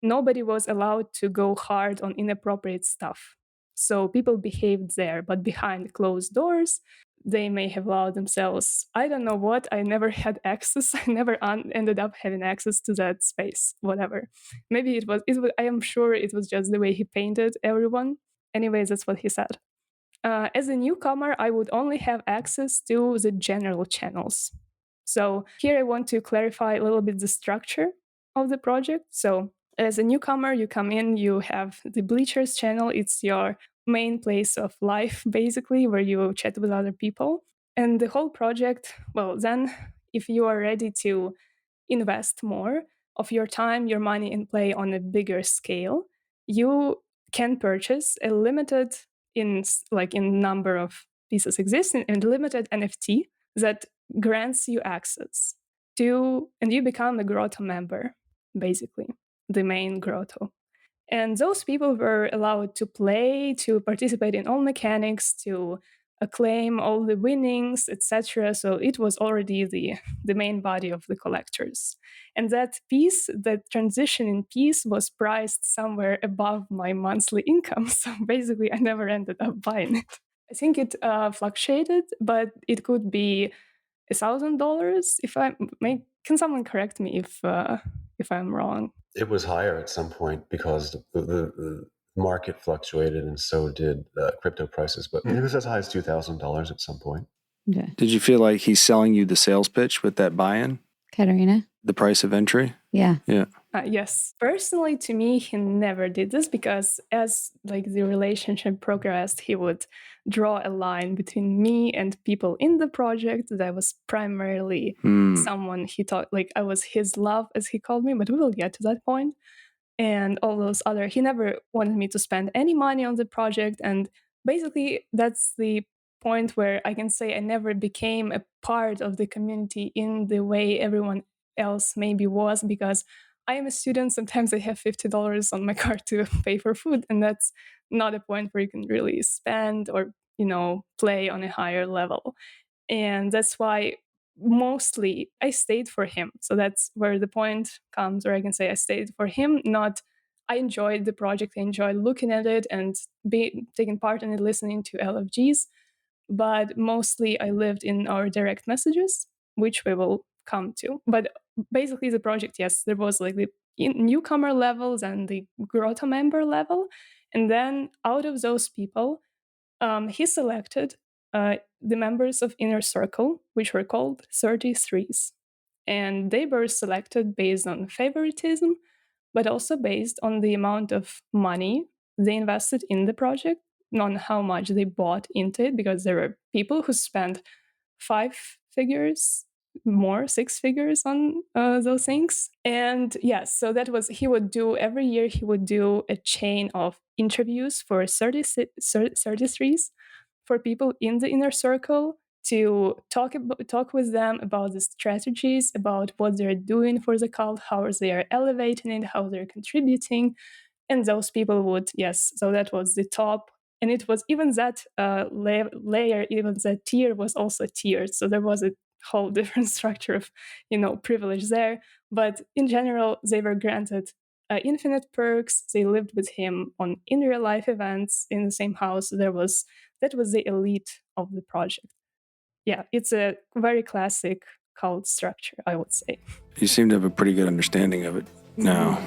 nobody was allowed to go hard on inappropriate stuff. So people behaved there, but behind closed doors, they may have allowed themselves, I don't know what, I never had access. I never ended up having access to that space, whatever. Maybe it was, I am sure it was just the way he painted everyone. Anyways, that's what he said. As a newcomer, I would only have access to the general channels. So here I want to clarify a little bit the structure of the project. So as a newcomer, you come in, you have the Bleachers channel. It's your main place of life, basically, where you chat with other people. And the whole project, well, then if you are ready to invest more of your time, your money in play on a bigger scale, you can purchase a limited in number of pieces existing and limited NFT that grants you access to, and you become a Grotto member, basically, the main Grotto. And those people were allowed to play, to participate in all mechanics, to acclaim all the winnings, etc. So it was already the main body of the collectors. And that piece, that transition in piece, was priced somewhere above my monthly income. So basically, I never ended up buying it. I think it fluctuated, but it could be $1,000. If I may, can someone correct me if I'm wrong? It was higher at some point because the market fluctuated, and so did crypto prices. But it was as high as $2,000 at some point. Okay. Did you feel like he's selling you the sales pitch with that buy-in? Katerina? The price of entry? Yeah. Yeah. Yes. Personally, to me, he never did this because as like the relationship progressed, he would draw a line between me and people in the project. That was primarily someone he thought like I was his love, as he called me, but we will get to that point. And all those other, he never wanted me to spend any money on the project. And basically, that's the point where I can say I never became a part of the community in the way everyone else maybe was, because I am a student. Sometimes I have $50 on my card to pay for food, and that's not a point where you can really spend or, play on a higher level. And that's why mostly I stayed for him. So that's where the point comes where I can say I stayed for him, not I enjoyed the project, I enjoyed looking at it and taking part in it, listening to LFGs. But mostly I lived in our direct messages, which we will come to. But basically the project, yes, there was like the newcomer levels and the Grotto member level. And then out of those people, he selected the members of Inner Circle, which were called 33s. And they were selected based on favoritism, but also based on the amount of money they invested in the project, not on how much they bought into it, because there were people who spent 5 figures, more 6 figures on those things. And yes, so that was, he would do every year, he would do a chain of interviews for 33s for people in the inner circle to talk with them about the strategies, about what they're doing for the cult, how they are elevating it, how they're contributing. And those people would, yes, so that was the top. And it was even that layer, even that tier was also tiered. So there was a whole different structure of, privilege there. But in general, they were granted infinite perks. They lived with him in real life events in the same house. That was the elite of the project. Yeah, it's a very classic cult structure, I would say. You seem to have a pretty good understanding of it now.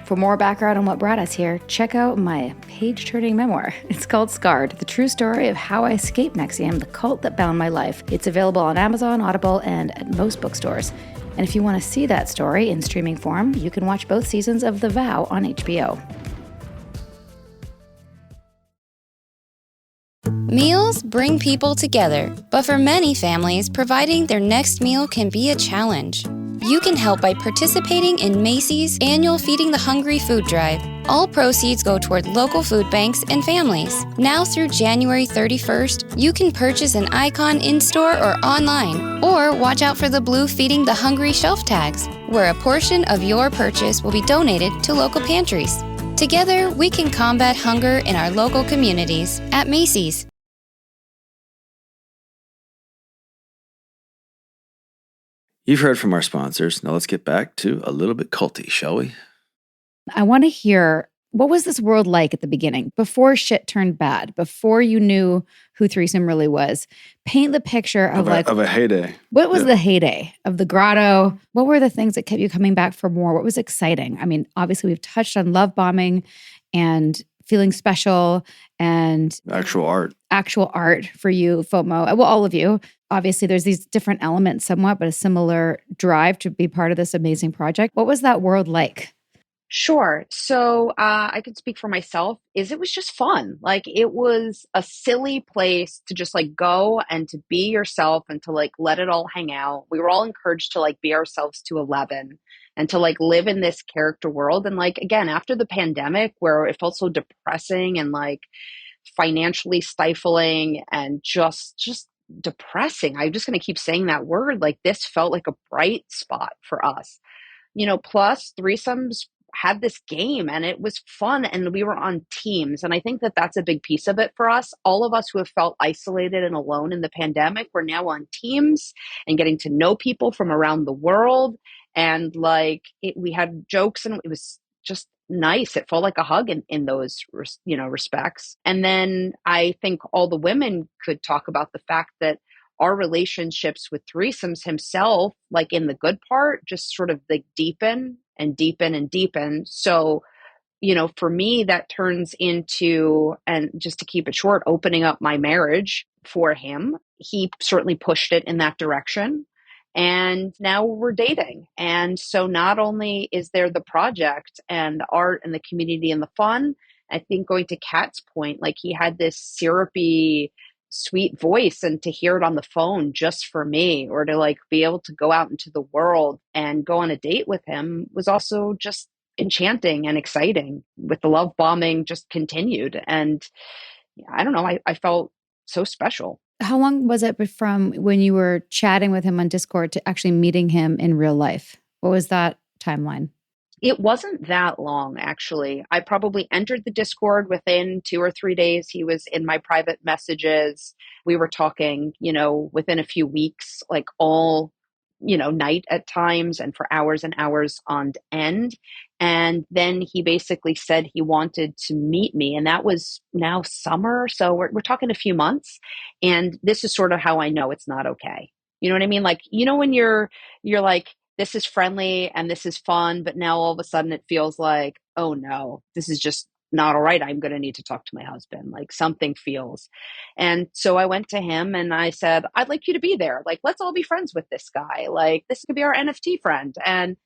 For more background on what brought us here, check out my page-turning memoir. It's called Scarred, the true story of how I escaped NXIVM, the cult that bound my life. It's available on Amazon, Audible, and at most bookstores. And if you want to see that story in streaming form, you can watch both seasons of The Vow on HBO. Meals bring people together, but for many families, providing their next meal can be a challenge. You can help by participating in Macy's annual Feeding the Hungry food drive. All proceeds go toward local food banks and families. Now through January 31st, you can purchase an icon in-store or online, or watch out for the blue Feeding the Hungry shelf tags, where a portion of your purchase will be donated to local pantries. Together, we can combat hunger in our local communities at Macy's. You've heard from our sponsors. Now let's get back to a little bit culty, shall we? I want to hear, what was this world like at the beginning, before shit turned bad, before you knew who Threesome really was? Paint the picture of a heyday. What was the heyday of the Grotto? What were the things that kept you coming back for more? What was exciting? I mean, obviously we've touched on love bombing and feeling special and actual art for you, FOMO. Well, all of you. Obviously, there's these different elements somewhat, but a similar drive to be part of this amazing project. What was that world like? Sure. So I could speak for myself. It was just fun. Like, it was a silly place to just like go and to be yourself and to like let it all hang out. We were all encouraged to like be ourselves to 11 and to like live in this character world. And like, again, after the pandemic where it felt so depressing and like financially stifling and just depressing. I'm just going to keep saying that word. Like, this felt like a bright spot for us. Plus threesomes had this game and it was fun and we were on teams. And I think that that's a big piece of it for us. All of us who have felt isolated and alone in the pandemic, we're now on teams and getting to know people from around the world. And like, we had jokes and it was just nice. It felt like a hug in those, respects. And then I think all the women could talk about the fact that our relationships with threesomes himself, like in the good part, just sort of like deepen and deepen and deepen. So, for me, that turns into, and just to keep it short, opening up my marriage for him. He certainly pushed it in that direction. And now we're dating. And so not only is there the project and the art and the community and the fun, I think going to Kat's point, like he had this syrupy, sweet voice, and to hear it on the phone just for me, or to like be able to go out into the world and go on a date with him was also just enchanting and exciting. With the love bombing just continued. And I don't know, I felt so special. How long was it from when you were chatting with him on Discord to actually meeting him in real life? What was that timeline? It wasn't that long, actually. I probably entered the Discord within 2 or 3 days. He was in my private messages. We were talking, within a few weeks, like all, night at times and for hours and hours on end. And then he basically said he wanted to meet me. And that was now summer. So we're talking a few months. And this is sort of how I know it's not okay. You know what I mean? Like, when you're like, this is friendly and this is fun, but now all of a sudden it feels like, oh no, this is just not all right. I'm going to need to talk to my husband. Like something feels. And so I went to him and I said, I'd like you to be there. Like, let's all be friends with this guy. Like, this could be our NFT friend. And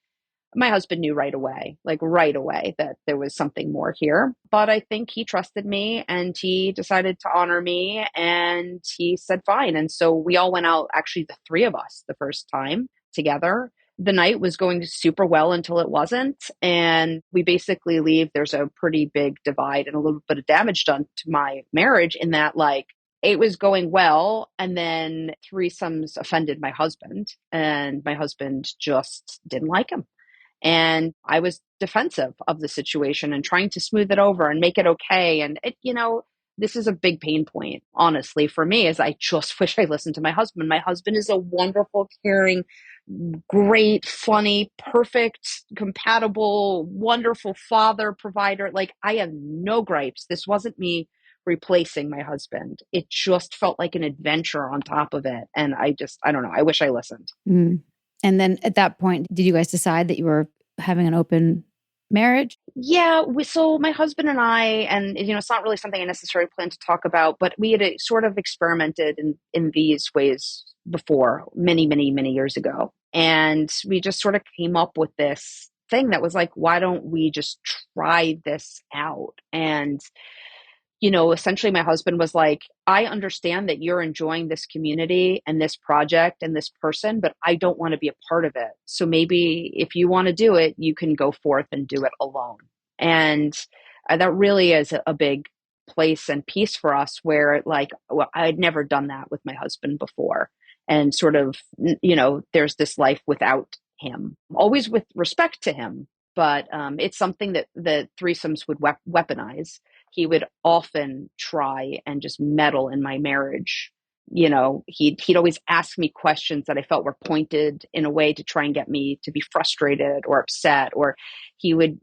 my husband knew right away, that there was something more here. But I think he trusted me and he decided to honor me and he said, fine. And so we all went out, actually, the three of us, the first time together. The night was going super well until it wasn't. And we basically leave. There's a pretty big divide and a little bit of damage done to my marriage in that, like, it was going well. And then threesomes offended my husband, and my husband just didn't like him. And I was defensive of the situation and trying to smooth it over and make it okay. And this is a big pain point, honestly, for me, is I just wish I listened to my husband. My husband is a wonderful, caring, great, funny, perfect, compatible, wonderful father, provider. Like, I have no gripes. This wasn't me replacing my husband. It just felt like an adventure on top of it. And I don't know. I wish I listened. Mm. And then at that point, did you guys decide that you were having an open marriage? Yeah. So my husband and I, and it's not really something I necessarily plan to talk about, but we had sort of experimented in these ways before, many, many, many years ago. And we just sort of came up with this thing that was like, why don't we just try this out? And essentially my husband was like, I understand that you're enjoying this community and this project and this person, but I don't want to be a part of it. So maybe if you want to do it, you can go forth and do it alone. And that really is a big place and piece for us where, like, I'd never done that with my husband before. And sort of, there's this life without him, always with respect to him. But it's something that the threesomes would weaponize. He would often try and just meddle in my marriage. He'd always ask me questions that I felt were pointed in a way to try and get me to be frustrated or upset, or he would,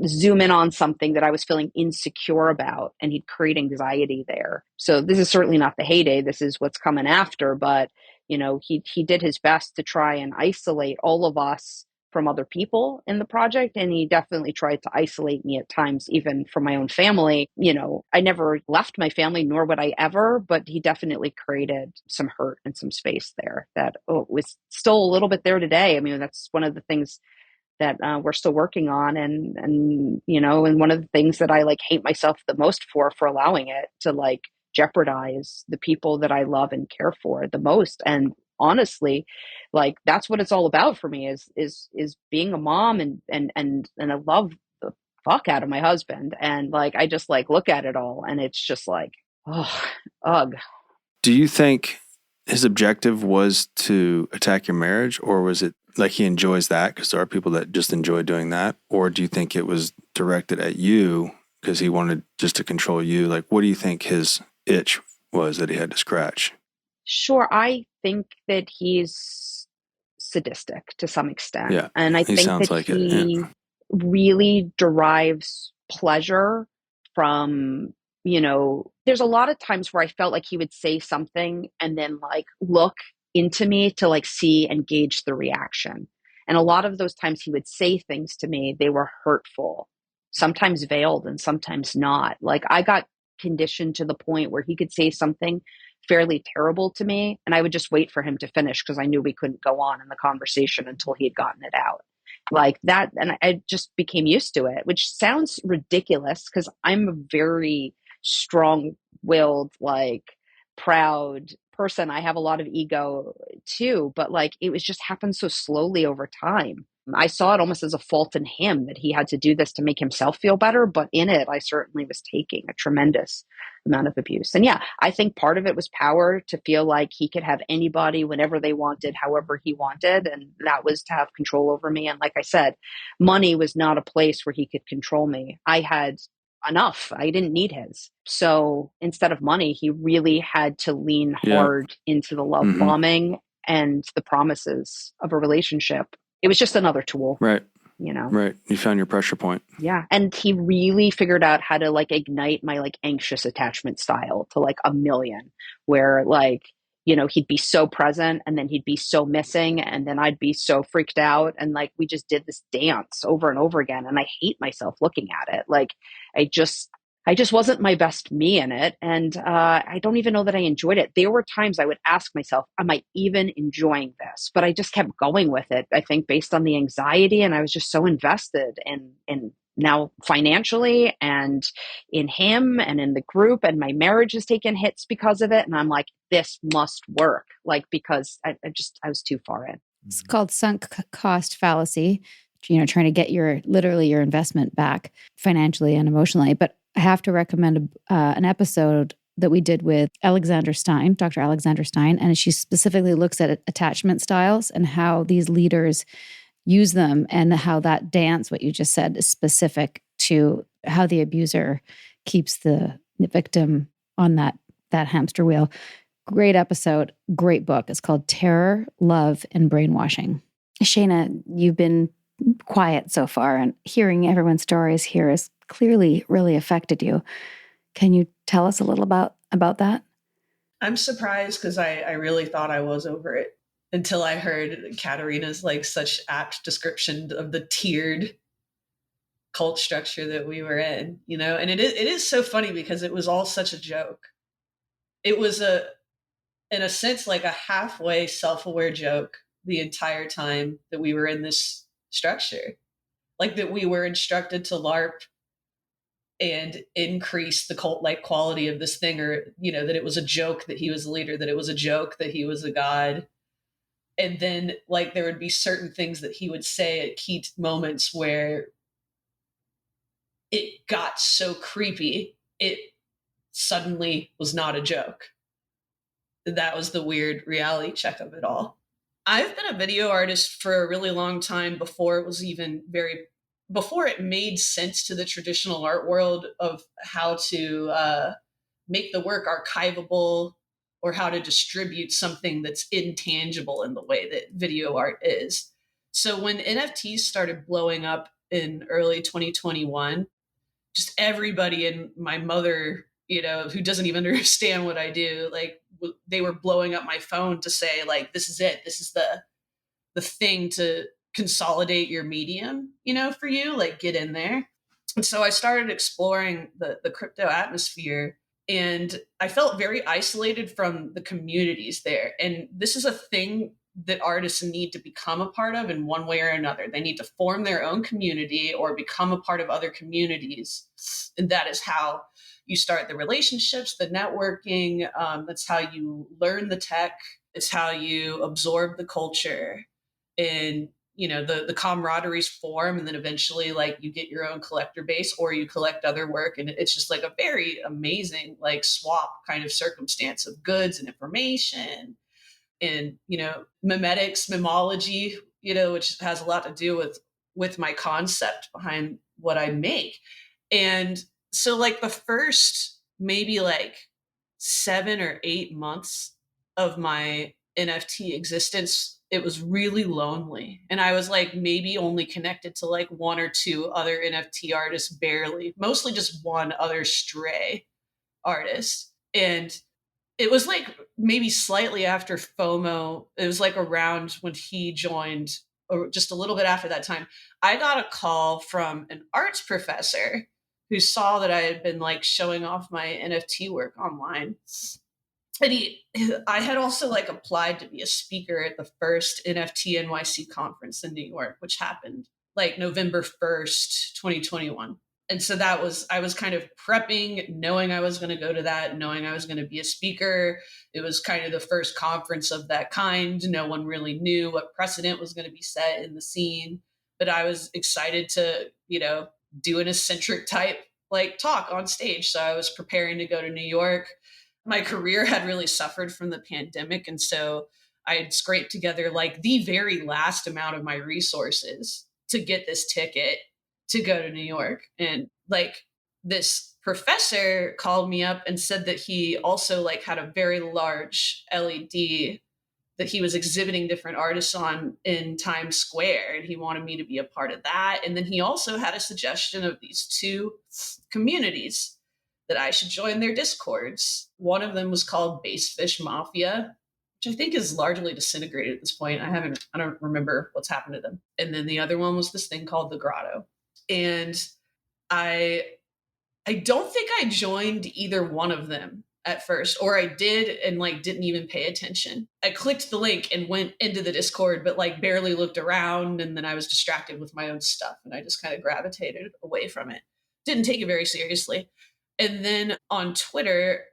zoom in on something that I was feeling insecure about, and he'd create anxiety there. So this is certainly not the heyday. This is what's coming after. But, he did his best to try and isolate all of us from other people in the project. And he definitely tried to isolate me at times, even from my own family. I never left my family, nor would I ever, but he definitely created some hurt and some space there that was still a little bit there today. I mean, that's one of the things that we're still working on. And one of the things that I like hate myself the most for allowing it to like jeopardize the people that I love and care for the most. And honestly, like, that's what it's all about for me is being a mom, and I love the fuck out of my husband. And like, I just like look at it all and it's just like, oh, ugh. Do you think his objective was to attack your marriage, or was it like he enjoys that because there are people that just enjoy doing that? Or do you think it was directed at you because he wanted just to control you? Like, what do you think his itch was that he had to scratch? Sure. I think that he's sadistic to some extent. Yeah, and I think sounds that like he really derives pleasure from, there's a lot of times where I felt like he would say something and then like look into me to like see and gauge the reaction. And a lot of those times he would say things to me, they were hurtful, sometimes veiled and sometimes not. Like I got conditioned to the point where he could say something fairly terrible to me, and I would just wait for him to finish because I knew we couldn't go on in the conversation until he had gotten it out. Like that, and I just became used to it, which sounds ridiculous because I'm a very strong-willed, like proud person. I have a lot of ego too, but like it was just happened so slowly over time. I saw it almost as a fault in him that he had to do this to make himself feel better, but in it, I certainly was taking a tremendous amount of abuse. And yeah, I think part of it was power to feel like he could have anybody whenever they wanted, however he wanted. And that was to have control over me. And like I said, money was not a place where he could control me. I had enough. I didn't need his. So instead of money, he really had to lean hard into the love bombing and the promises of a relationship. It was just another tool. Right. You know? Right. You found your pressure point. Yeah. And he really figured out how to like ignite my like anxious attachment style to like a million, where like, you know, he'd be so present and then he'd be so missing and then I'd be so freaked out. And like, we just did this dance over and over again. And I hate myself looking at it. Like, I just wasn't my best me in it. And I don't even know that I enjoyed it. There were times I would ask myself, am I even enjoying this? But I just kept going with it, I think, based on the anxiety. And I was just so invested in now financially and in him and in the group. And my marriage has taken hits because of it. And I'm like, this must work. Like, because I was too far in. It's called sunk cost fallacy, you know, trying to get your investment back financially and emotionally. But I have to recommend an episode that we did with Alexander Stein, Dr. Alexander Stein, and she specifically looks at attachment styles and how these leaders use them and how that dance, what you just said, is specific to how the abuser keeps the victim on that hamster wheel. Great episode, great book. It's called Terror, Love, and Brainwashing. Shayna, you've been quiet so far, and hearing everyone's stories here has clearly really affected you. Can you tell us a little about that? I'm surprised because I really thought I was over it until I heard Katerina's like such apt description of the tiered cult structure that we were in, you know? And it is so funny because it was all such a joke. It was in a sense, like a halfway self-aware joke the entire time that we were in this structure. Like that we were instructed to LARP and increase the cult-like quality of this thing, or, you know, that it was a joke that he was a leader, that it was a joke that he was a god. And then like there would be certain things that he would say at key moments where it got so creepy, it suddenly was not a joke. That was the weird reality check of it all. I've been a video artist for a really long time before it made sense to the traditional art world of how to make the work archivable or how to distribute something that's intangible in the way that video art is. So when NFTs started blowing up in early 2021, just everybody, and my mother, you know, who doesn't even understand what I do, like they were blowing up my phone to say like, this is it. This is the thing to consolidate your medium, you know, for you, like get in there. And so I started exploring the crypto atmosphere, and I felt very isolated from the communities there. And this is a thing that artists need to become a part of in one way or another. They need to form their own community or become a part of other communities. And that is how you start the relationships, the networking. That's how you learn the tech. It's how you absorb the culture. And, you know, the camaraderies form, and then eventually like you get your own collector base or you collect other work. And it's just like a very amazing like swap kind of circumstance of goods and information and, you know, memetics, memology, you know, which has a lot to do with my concept behind what I make. And so like the first maybe like 7 or 8 months of my NFT existence, it was really lonely. And I was like maybe only connected to like 1 or 2 other NFT artists, barely, mostly just one other stray artist. And it was like maybe slightly after FOMO. It was like around when he joined or just a little bit after that time, I got a call from an arts professor who saw that I had been like showing off my NFT work online. And I had also like applied to be a speaker at the first NFT NYC conference in New York, which happened like November 1st, 2021. And so I was kind of prepping, knowing I was going to go to that, knowing I was going to be a speaker. It was kind of the first conference of that kind. No one really knew what precedent was going to be set in the scene, but I was excited to, do an eccentric type like talk on stage. So I was preparing to go to New York. My career had really suffered from the pandemic. And so I had scraped together like the very last amount of my resources to get this ticket to go to New York. And like this professor called me up and said that he also like had a very large LED that he was exhibiting different artists on in Times Square, and he wanted me to be a part of that. And then he also had a suggestion of these two communities that I should join their discords. One of them was called Basefish Mafia, which I think is largely disintegrated at this point. I don't remember what's happened to them. And then the other one was this thing called the Grotto. And I don't think I joined either one of them at first, or I did and like didn't even pay attention. I clicked the link and went into the Discord, but like barely looked around, and then I was distracted with my own stuff and I just kind of gravitated away from it. Didn't take it very seriously. And then on Twitter,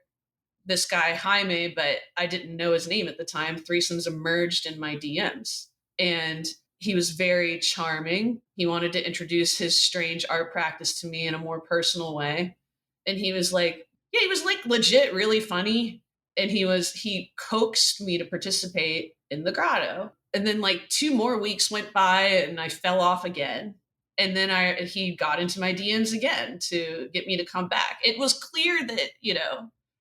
this guy Jaime, but I didn't know his name at the time, Threesomes emerged in my DMs, and he was very charming. He wanted to introduce his strange art practice to me in a more personal way. And he was like legit really funny. And he coaxed me to participate in the Grotto. And then like 2 more weeks went by and I fell off again. And then he got into my DMs again to get me to come back. It was clear that,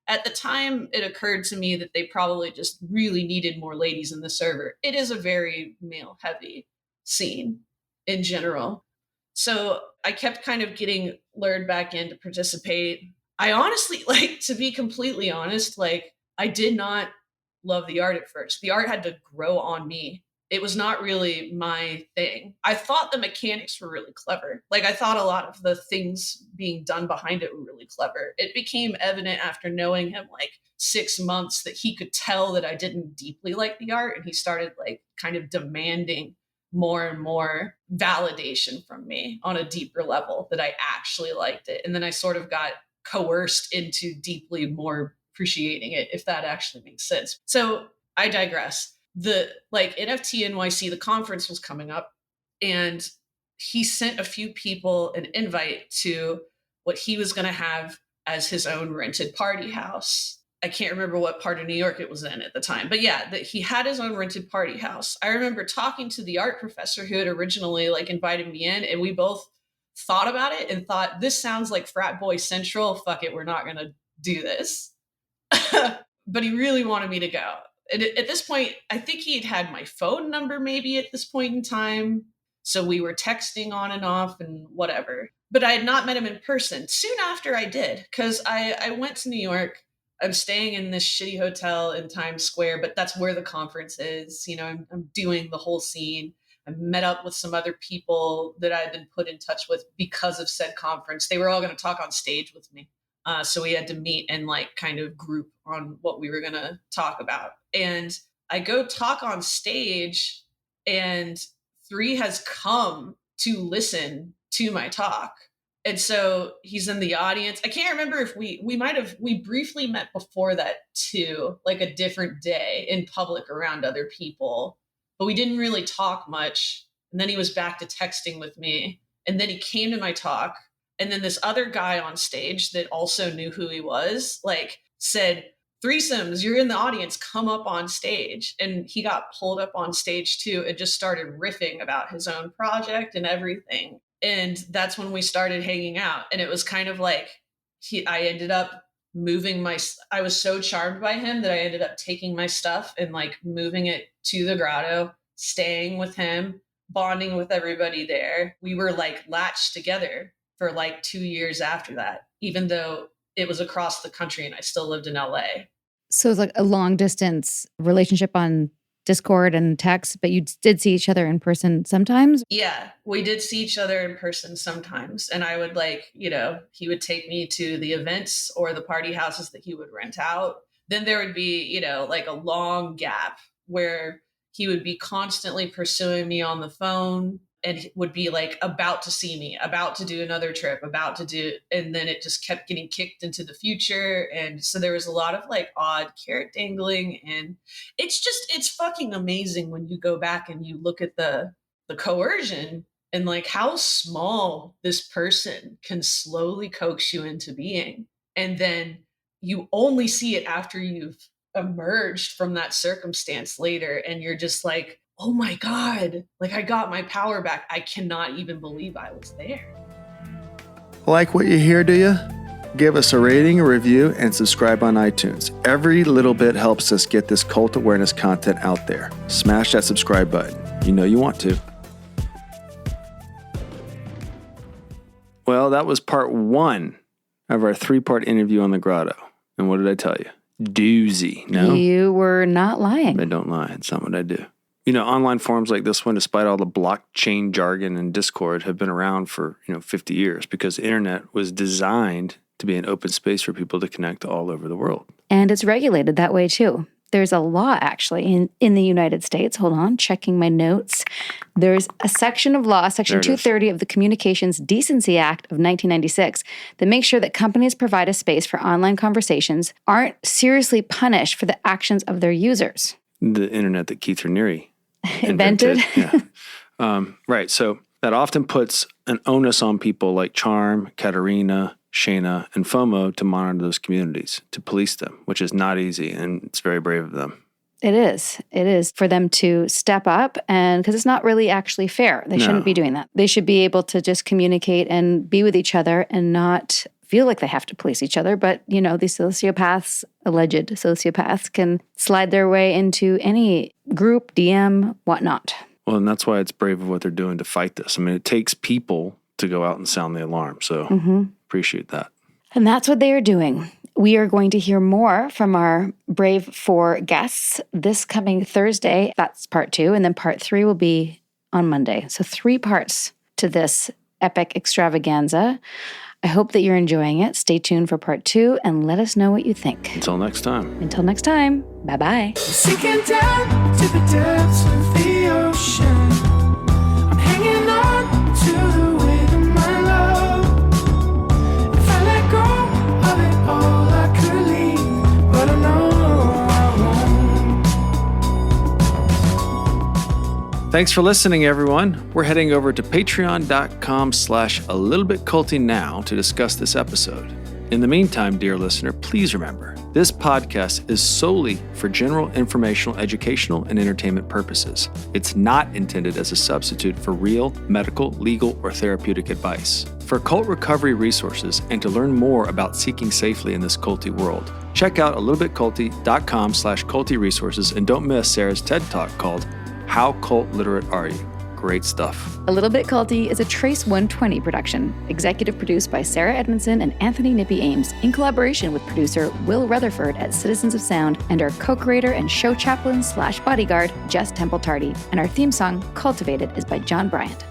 at the time it occurred to me that they probably just really needed more ladies in the server. It is a very male heavy scene in general. So I kept kind of getting lured back in to participate. I honestly, like, to be completely honest, like, I did not love the art at first. The art had to grow on me. It was not really my thing. I thought the mechanics were really clever. Like, I thought a lot of the things being done behind it were really clever. It became evident after knowing him like 6 months that he could tell that I didn't deeply like the art, and he started like kind of demanding more and more validation from me on a deeper level that I actually liked it. And then I sort of got coerced into deeply more appreciating it, if that actually makes sense. So I digress. The like NFT NYC, the conference was coming up, and he sent a few people an invite to what he was going to have as his own rented party house. I can't remember what part of New York it was in at the time, but yeah, that he had his own rented party house. I remember talking to the art professor who had originally like invited me in, and we both thought about it and thought, this sounds like frat boy central. Fuck it, we're not going to do this. But he really wanted me to go. And at this point, I think he had my phone number maybe at this point in time. So we were texting on and off and whatever. But I had not met him in person. Soon after I did, because I went to New York. I'm staying in this shitty hotel in Times Square, but that's where the conference is. I'm doing the whole scene. I met up with some other people that I had been put in touch with because of said conference. They were all going to talk on stage with me. So we had to meet and like kind of group on what we were going to talk about. And I go talk on stage, and 3 has come to listen to my talk. And so he's in the audience. I can't remember if we briefly met before that too, like a different day in public around other people, but we didn't really talk much. And then he was back to texting with me. And then he came to my talk. And then this other guy on stage that also knew who he was, like, said, Threesomes, you're in the audience, come up on stage. And he got pulled up on stage too and just started riffing about his own project and everything. And that's when we started hanging out. And it was kind of like I ended up I was so charmed by him that I ended up taking my stuff and like moving it to the Grotto, staying with him, bonding with everybody there. We were like latched together for like 2 years after that, even though it was across the country and I still lived in LA. So it's like a long distance relationship on Discord and text, but you did see each other in person sometimes? Yeah, we did see each other in person sometimes. And I would he would take me to the events or the party houses that he would rent out. Then there would be, like a long gap where he would be constantly pursuing me on the phone and would be like about to see me, about to do another trip, and then it just kept getting kicked into the future. And so there was a lot of like odd carrot dangling, and it's fucking amazing when you go back and you look at the coercion and like how small this person can slowly coax you into being. And then you only see it after you've emerged from that circumstance later, and you're just like, oh my God, like I got my power back. I cannot even believe I was there. Like what you hear, do you? Give us a rating, a review, and subscribe on iTunes. Every little bit helps us get this cult awareness content out there. Smash that subscribe button. You know you want to. Well, that was part 1 of our 3-part interview on the Grotto. And what did I tell you? Doozy. No? You were not lying. I don't lie. It's not what I do. Online forums like this one, despite all the blockchain jargon and Discord, have been around for, 50 years because the internet was designed to be an open space for people to connect all over the world. And it's regulated that way too. There's a law actually in the United States. Hold on, checking my notes. There's a section of law, Section 230 of the Communications Decency Act of 1996, that makes sure that companies provide a space for online conversations aren't seriously punished for the actions of their users. The internet that Keith Raniere invented. Yeah. Right. So that often puts an onus on people like Charm, Katerina, Shayna, and FOMO to monitor those communities, to police them, which is not easy, and it's very brave of them. It is. It is for them to step up, and because it's not really actually fair. They shouldn't be doing that. They should be able to just communicate and be with each other and not feel like they have to police each other. But, these sociopaths, alleged sociopaths, can slide their way into any group, DM, whatnot. Well, and that's why it's brave of what they're doing to fight this. I mean, it takes people to go out and sound the alarm. So appreciate that. And that's what they are doing. We are going to hear more from our Brave 4 guests this coming Thursday. That's part 2. And then part 3 will be on Monday. So 3 parts to this epic extravaganza. I hope that you're enjoying it. Stay tuned for part 2 and let us know what you think. Until next time. Bye-bye. Sinking down to the depths of the ocean. I'm hanging on to the weight of my love. If I let go of it all, I could leave, but I know I won't. Thanks for listening, everyone. We're heading over to patreon.com/a-little-bit-culty now to discuss this episode. In the meantime, dear listener, please remember, this podcast is solely for general informational, educational, and entertainment purposes. It's not intended as a substitute for real medical, legal, or therapeutic advice. For cult recovery resources and to learn more about seeking safely in this culty world, check out a-little-bit-culty.com/culty resources, and don't miss Sarah's TED Talk called How Cult Literate Are You? Great stuff. A Little Bit Culty is a Trace 120 production, executive produced by Sarah Edmondson and Anthony Nippy Ames, in collaboration with producer Will Rutherford at Citizens of Sound and our co-creator and show chaplain / bodyguard, Jess Tardy. And our theme song, Cultivated, is by John Bryant.